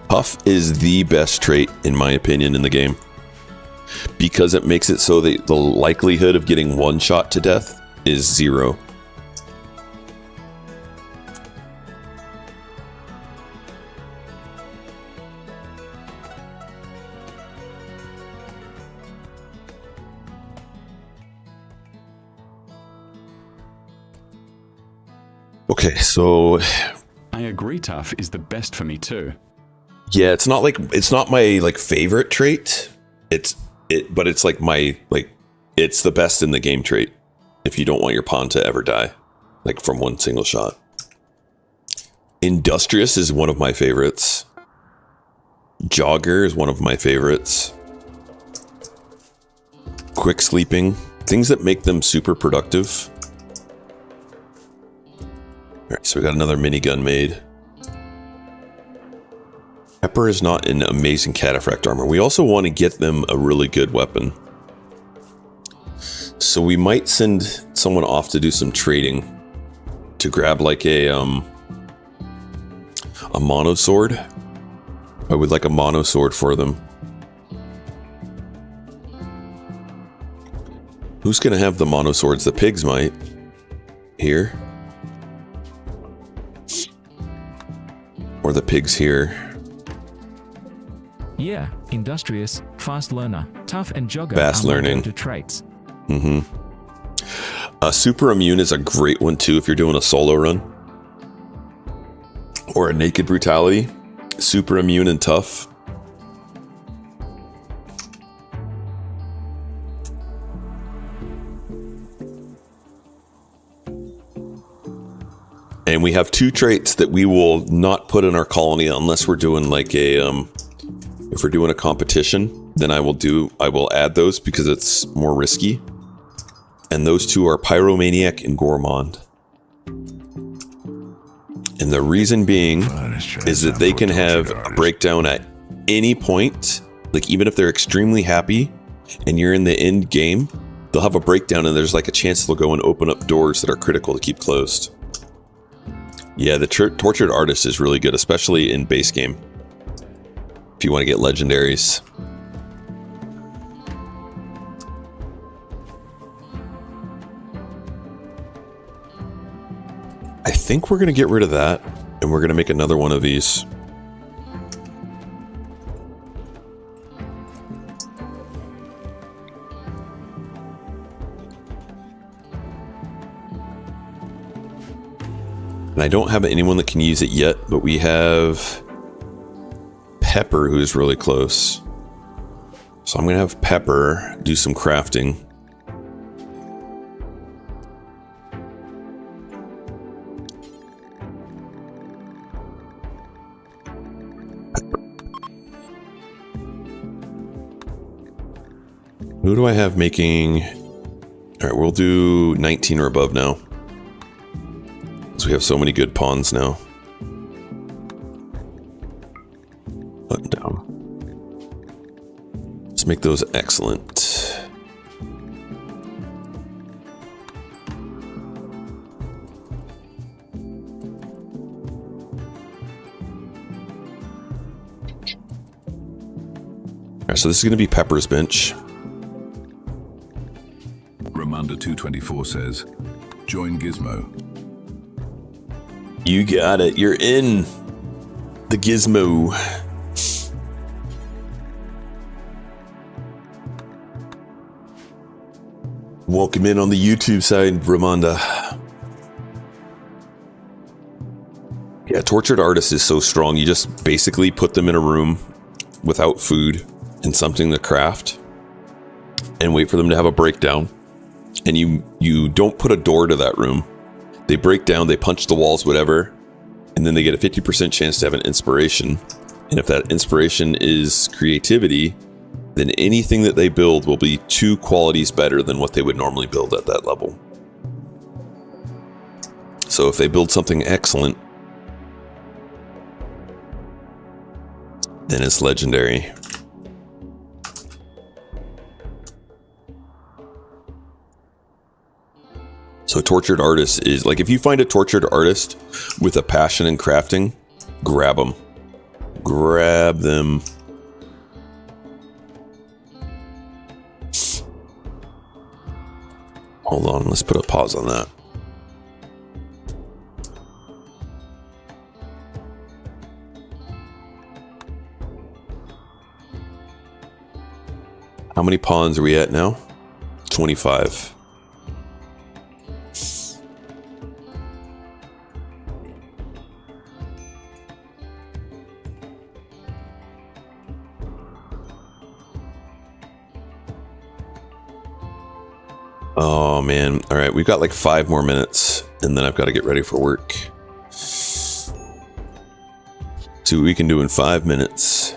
Tough is the best trait, in my opinion, in the game. Because it makes it so that the likelihood of getting one shot to death is 0. Okay, so I agree, tough is the best for me too. Yeah, it's not my like favorite trait. But it's like it's the best in the game trait if you don't want your pawn to ever die, like from one single shot. Industrious is one of my favorites. Jogger is one of my favorites. Quick sleeping, things that make them super productive. Alright, so we got another minigun made. Pepper is not an amazing cataphract armor. We also want to get them a really good weapon. So we might send someone off to do some trading to grab like a A monosword? I would like a monosword for them. Who's gonna have the monoswords? The pigs might. Here. Or the pigs here. Yeah, industrious, fast learner, tough and jogger. Fast learning. To traits. Super immune is a great one too if you're doing a solo run. Or a naked brutality. Super immune and tough. And we have 2 traits that we will not put in our colony unless we're doing like a if we're doing a competition, then I will add those because it's more risky. And those 2 are Pyromaniac and Gourmand. And the reason being is that they can have a breakdown at any point. Like even if they're extremely happy and you're in the end game, they'll have a breakdown and there's like a chance they'll go and open up doors that are critical to keep closed. Yeah, the Tortured Artist is really good, especially in base game. If you want to get legendaries. I think we're going to get rid of that, and we're going to make another one of these. And I don't have anyone that can use it yet, but we have Pepper, who's really close. So I'm going to have Pepper do some crafting. Who do I have making? All right, we'll do 19 or above now. Because we have so many good pawns now. Button down. Let's make those excellent. All right, so this is going to be Pepper's bench. Ramanda224 says, join Gizmo. You got it. You're in the Gizmo. Welcome in on the YouTube side, Ramanda. Yeah, Tortured Artist is so strong. You just basically put them in a room without food and something to craft and wait for them to have a breakdown. And you don't put a door to that room. They break down, they punch the walls, whatever, and then they get a 50% chance to have an inspiration. And if that inspiration is creativity, then anything that they build will be 2 qualities better than what they would normally build at that level. So if they build something excellent, then it's legendary. So Tortured Artist is, like, if you find a Tortured Artist with a passion in crafting, grab them. Grab them. Hold on, let's put a pause on that. How many pawns are we at now? 25. Oh man. All right, we've got like 5 more minutes and then I've got to get ready for work. See what we can do in 5 minutes.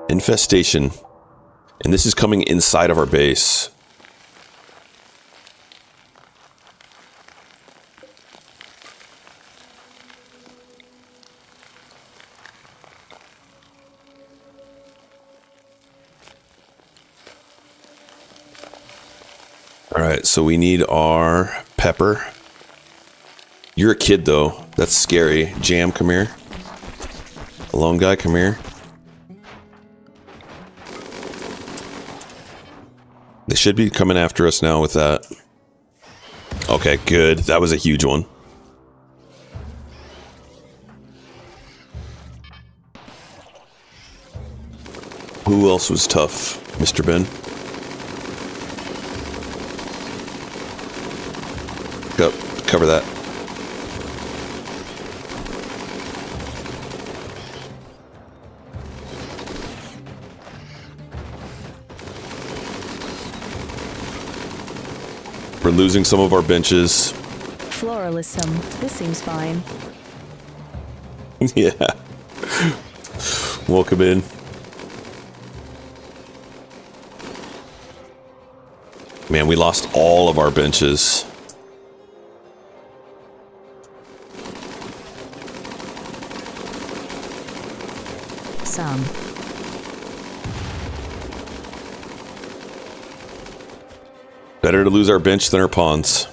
Infestation. And this is coming inside of our base. All right, so we need our pepper. You're a kid, though. That's scary. Jam, come here. Lone guy, come here. They should be coming after us now with that. Okay, good. That was a huge one. Who else was tough, Mr. Ben? Yep, cover that. We're losing some of our benches. Floralism. This seems fine. Yeah. Welcome in. Man, we lost all of our benches. Some. Better to lose our bench than our pawns.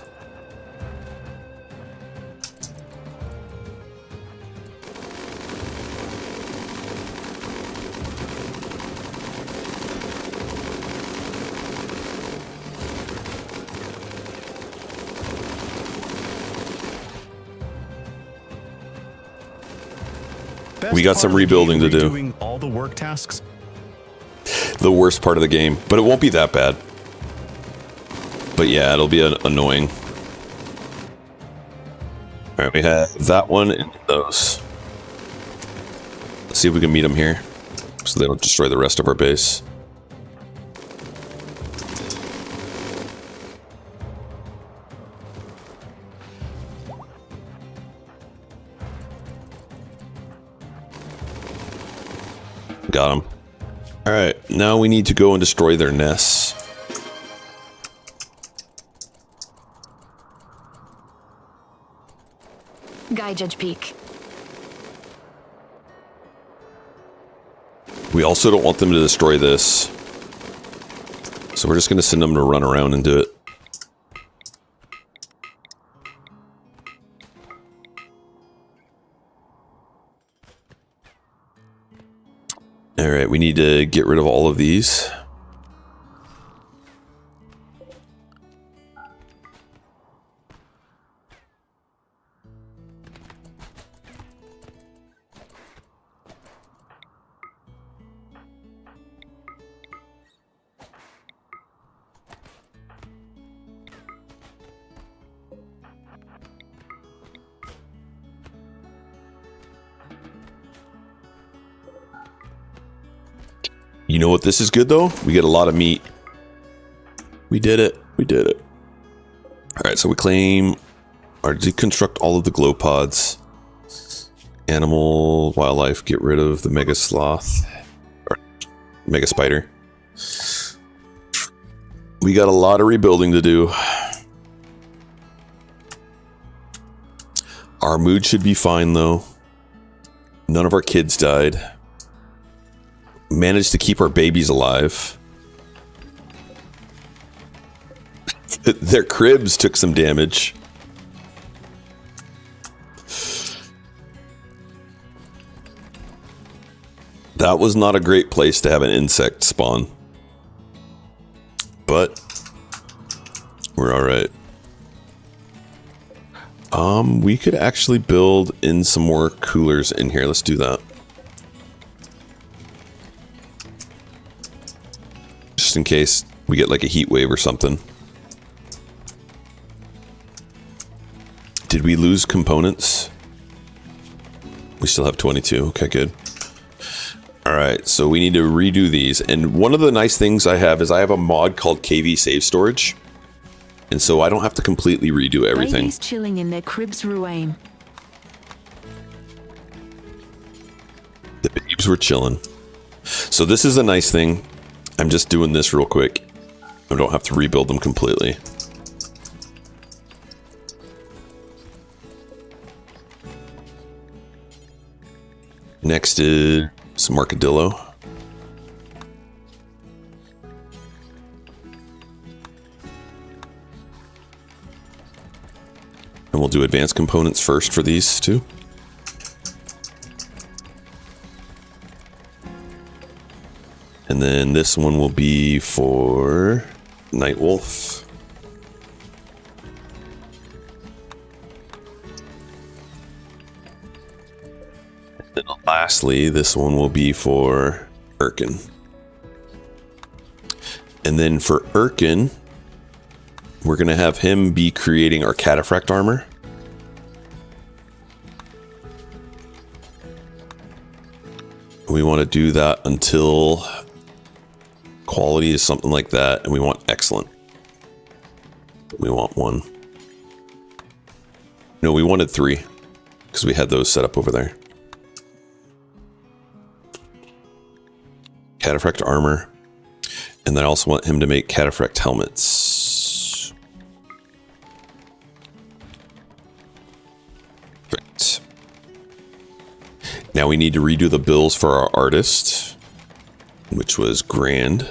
We got some rebuilding to do. Doing all the work tasks. The worst part of the game, but it won't be that bad. But yeah, it'll be annoying. All right, we have that one and those. Let's see if we can meet them here, so they don't destroy the rest of our base. Got them. All right, now we need to go and destroy their nests. Guy Judge Peak. We also don't want them to destroy this, so we're just going to send them to run around and do it. All right, we need to get rid of all of these. You know what this is good though? We get a lot of meat. We did it. We did it. Alright, so we claim or deconstruct all of the glow pods. Animal, wildlife, get rid of the mega sloth. Or mega spider. We got a lot of rebuilding to do. Our mood should be fine though. None of our kids died. Managed to keep our babies alive. Their cribs took some damage. That was not a great place to have an insect spawn. But we're alright. We could actually build in some more coolers in here. Let's do that. Just in case we get like a heat wave or something. Did we lose components? We still have 22. Okay, good. Alright, so we need to redo these. And one of the nice things I have is I have a mod called KV Save Storage. And so I don't have to completely redo everything. Babies chilling in their cribs ruin. The babes were chilling. So this is a nice thing. I'm just doing this real quick. I don't have to rebuild them completely. Next is some Armadillo. And we'll do advanced components first for these two. And then this one will be for Nightwolf. And then lastly, this one will be for Erkin. And then for Erkin, we're going to have him be creating our cataphract armor. We want to do that until quality is something like that, and we want excellent. We want 1. No, we wanted 3 because we had those set up over there. Cataphract armor, and then I also want him to make cataphract helmets. Perfect. Now we need to redo the bills for our artist, which was Grand.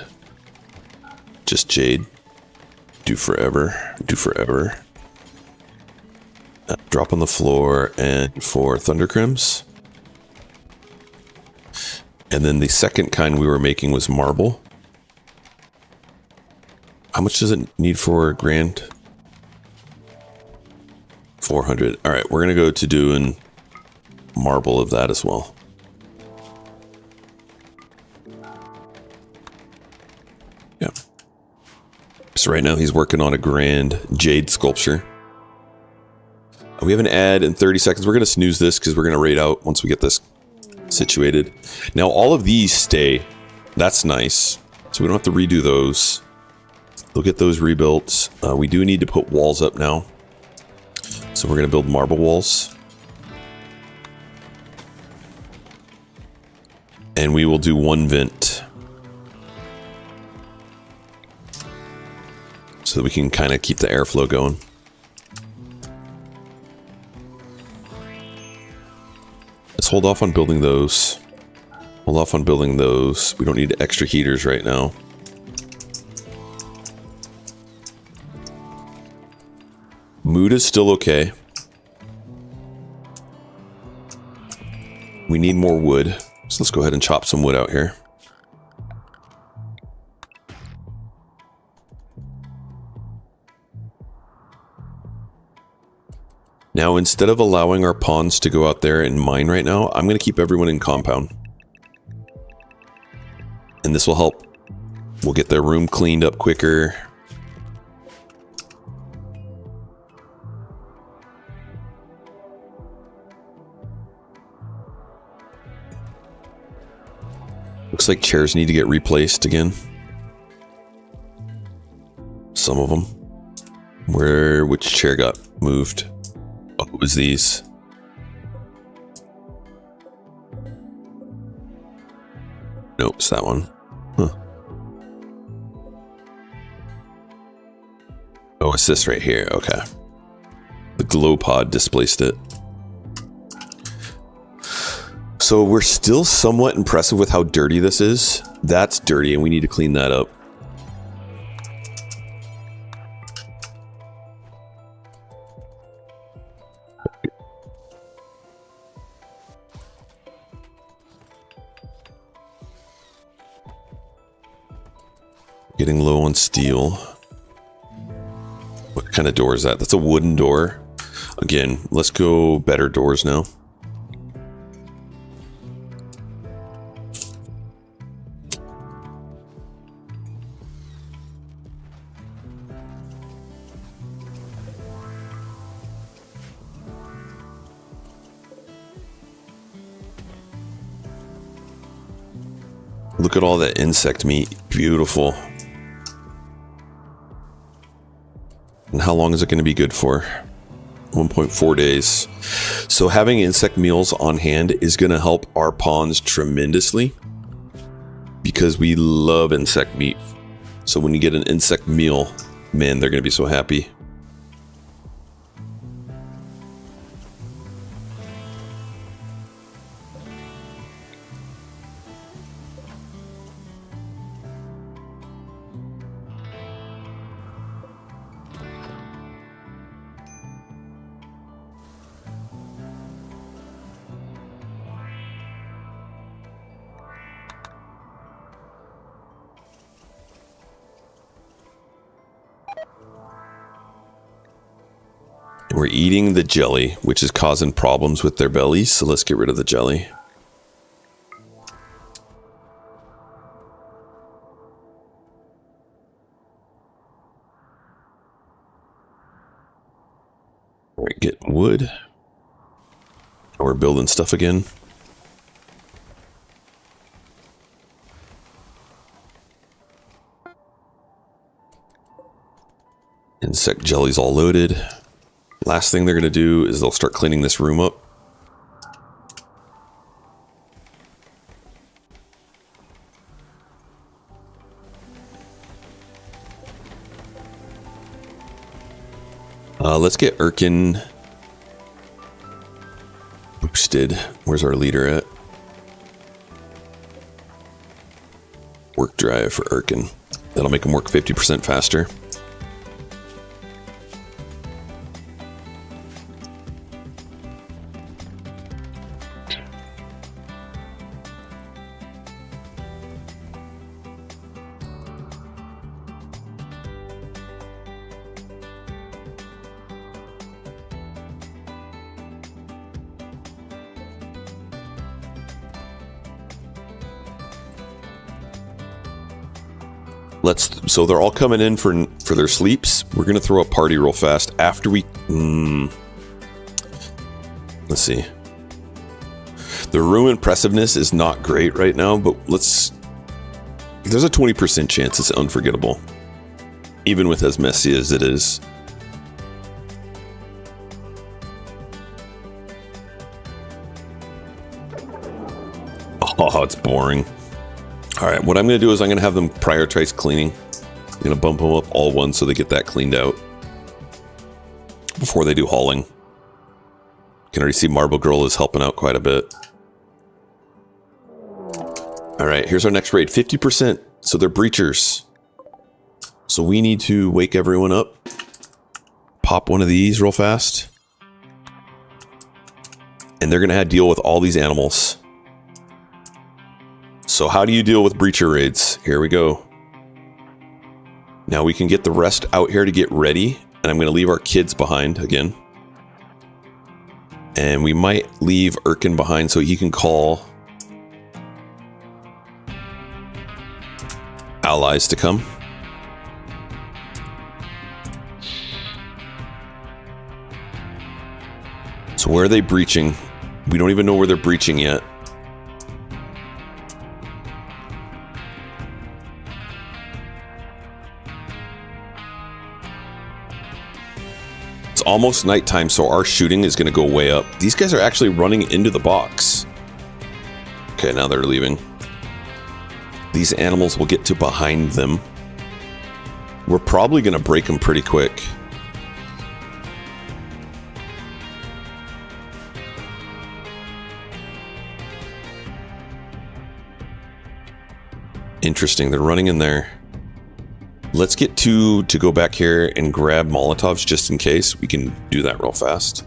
Just Jade. Do forever. Do forever. Drop on the floor and for Thundercrims. And then the second kind we were making was marble. How much does it need for Grand? 400. All right, we're going to go to doing marble of that as well. Yeah. So right now he's working on a Grand Jade sculpture. We have an ad in 30 seconds. We're going to snooze this because we're going to raid out once we get this situated. Now all of these stay. That's nice. So we don't have to redo those. We'll get those rebuilt. We do need to put walls up now. So we're going to build marble walls. And we will do 1 vent. So that we can kind of keep the airflow going. Let's hold off on building those. Hold off on building those. We don't need extra heaters right now. Mood is still okay. We need more wood. So let's go ahead and chop some wood out here. Now, instead of allowing our pawns to go out there and mine right now, I'm going to keep everyone in compound. And this will help. We'll get their room cleaned up quicker. Looks like chairs need to get replaced again. Some of them. Which chair got moved? Oh, it was these. Nope, it's that one. Huh. Oh, it's this right here. Okay. The glow pod displaced it. So we're still somewhat impressive with how dirty this is. That's dirty and we need to clean that up. Getting low on steel. What kind of door is that? That's a wooden door. Again, let's go better doors now. Look at all that insect meat. Beautiful. And how long is it going to be good for? 1.4 days. So having insect meals on hand is going to help our pawns tremendously. because we love insect meat. So when you get an insect meal, man, they're going to be so happy. We're eating the jelly, which is causing problems with their bellies, so let's get rid of the jelly. All right, getting wood. We're building stuff again. Insect jelly's all loaded. Last thing they're going to do is they'll start cleaning this room up. Let's get Erkin boosted. Where's our leader at? Work drive for Erkin. That'll make him work 50% faster. So they're all coming in for their sleeps. We're gonna throw a party real fast after we. Let's see. The room impressiveness is not great right now, but let's. There's a 20% chance it's unforgettable, even with as messy as it is. Oh, it's boring. All right, what I'm going to do is I'm going to have them prioritize cleaning. I'm going to bump them up all one so they get that cleaned out before they do hauling. You can already see Marble Girl is helping out quite a bit. All right, here's our next raid, 50%. So they're breachers. So we need to wake everyone up. Pop one of these real fast. And they're going to have to deal with all these animals. So how do you deal with breacher raids? Here we go. Now we can get the rest out here to get ready. And I'm going to leave our kids behind again. And we might leave Erkin behind so he can call allies to come. So where are they breaching? We don't even know where they're breaching yet. It's almost nighttime, so our shooting is going to go way up. These guys are actually running into the box. Okay, now they're leaving. These animals will get to behind them. We're probably going to break them pretty quick. Interesting, they're running in there. Let's get to go back here and grab Molotovs just in case. We can do that real fast.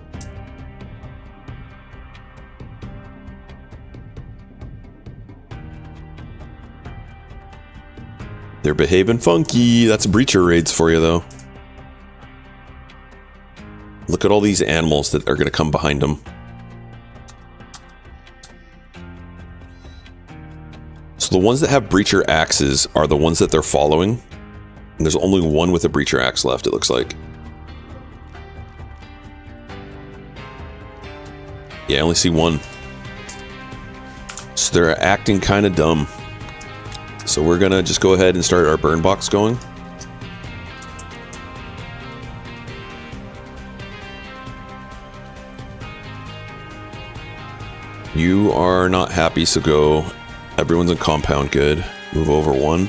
They're behaving funky. That's breacher raids for you, though. Look at all these animals that are going to come behind them. So the ones that have breacher axes are the ones that they're following. And there's only one with a breacher axe left, it looks like. Yeah, I only see one. So they're acting kind of dumb. So we're gonna just go ahead and start our burn box going. You are not happy, so go. Everyone's in compound good. Move over one.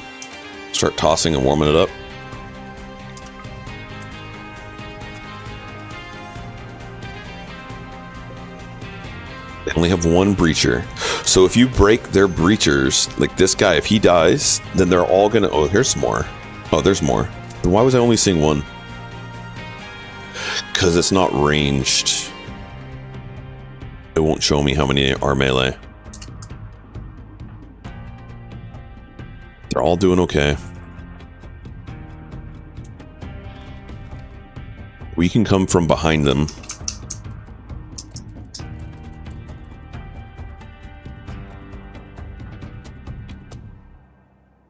Start tossing and warming it up. They only have one breacher. So if you break their breachers, like this guy, if he dies, then they're all gonna... Oh, here's more. Oh, there's more. Then why was I only seeing one? Because it's not ranged. It won't show me how many are melee. They're all doing okay. We can come from behind them.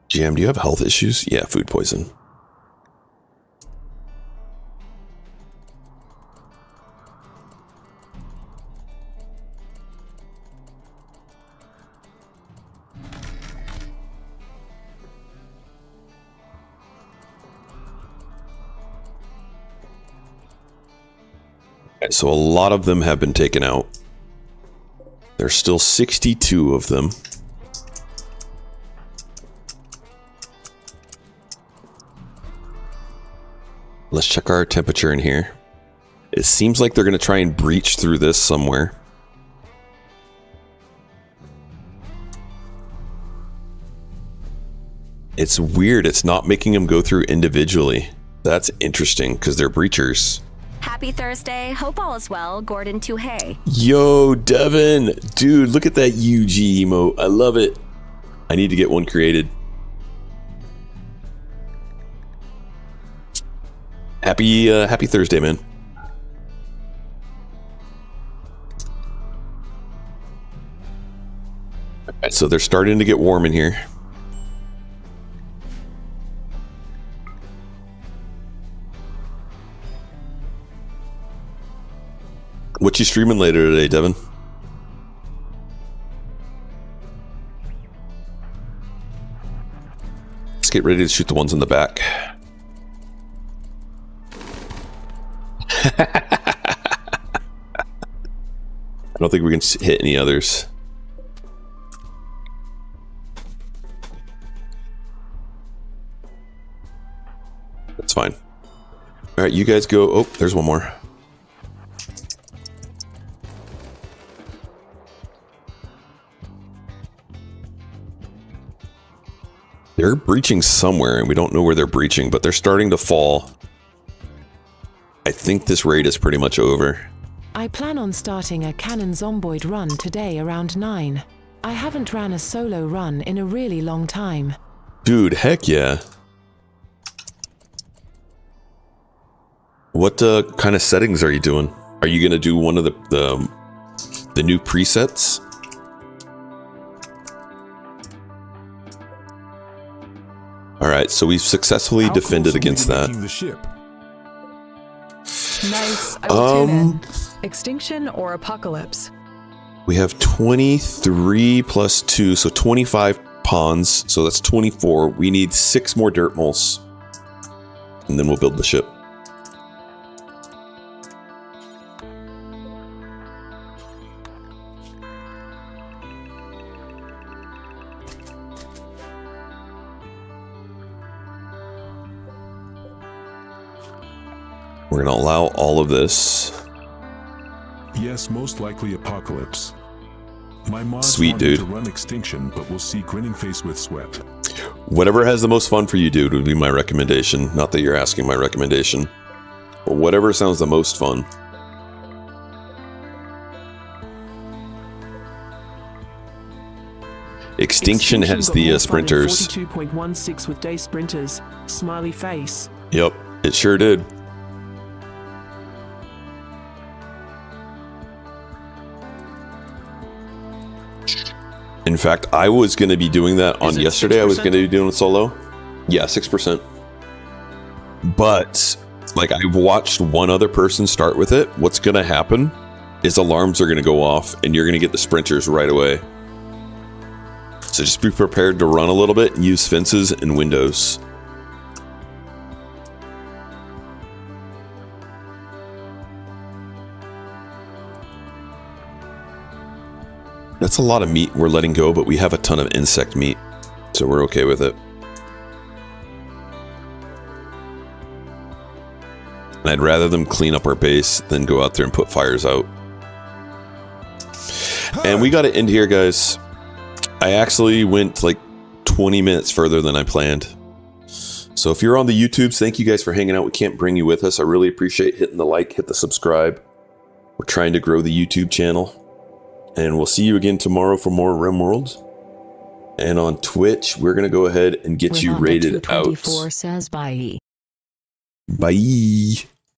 GM, do you have health issues? Yeah, food poison. Okay, so a lot of them have been taken out. There's still 62 of them. Let's check our temperature in here. It seems like they're going to try and breach through this somewhere. It's weird. It's not making them go through individually. That's interesting because they're breachers. Happy Thursday. Hope all is well. Gordon Tuhey. Yo, Devin. Dude, look at that UG emote. I love it. I need to get one created. Happy Thursday, man. Alright, so they're starting to get warm in here. What you streaming later today, Devin? Let's get ready to shoot the ones in the back. I don't think we can hit any others. That's fine. All right, you guys go. Oh, there's one more. They're breaching somewhere, and we don't know where they're breaching, but they're starting to fall. I think this raid is pretty much over. I plan on starting a Cannon Zomboid run today around 9. I haven't ran a solo run in a really long time. Dude, heck yeah. What kind of settings are you doing? Are you gonna do one of the new presets? All right, so we've successfully defended against that. Nice. I will tune in. Extinction or apocalypse? We have 23 plus 2, so 25 pawns. So that's 24. We need 6 more dirt moles. And then we'll build the ship. We're going to allow all of this. Yes, most likely apocalypse. My mods Sweet, dude. To run extinction, but we'll see grinning face with sweat. Whatever has the most fun for you, dude, would be my recommendation. Not that you're asking my recommendation. But whatever sounds the most fun. Extinction has the sprinters. 42.16 with day sprinters. Smiley face. Yep, it sure did. In fact, I was going to be doing that on yesterday. 6%? I was going to be doing it solo. Yeah, 6%. But, like, I've watched one other person start with it. What's going to happen is alarms are going to go off and you're going to get the sprinters right away. So just be prepared to run a little bit and use fences and windows. That's a lot of meat we're letting go, but we have a ton of insect meat. So we're okay with it. And I'd rather them clean up our base than go out there and put fires out. And we got to end here, guys. I actually went like 20 minutes further than I planned. So if you're on the YouTubes, thank you guys for hanging out. We can't bring you with us. I really appreciate hitting the like, hit the subscribe. We're trying to grow the YouTube channel. And we'll see you again tomorrow for more RimWorld. And on Twitch, we're going to go ahead and get you rated out. says bye. Bye.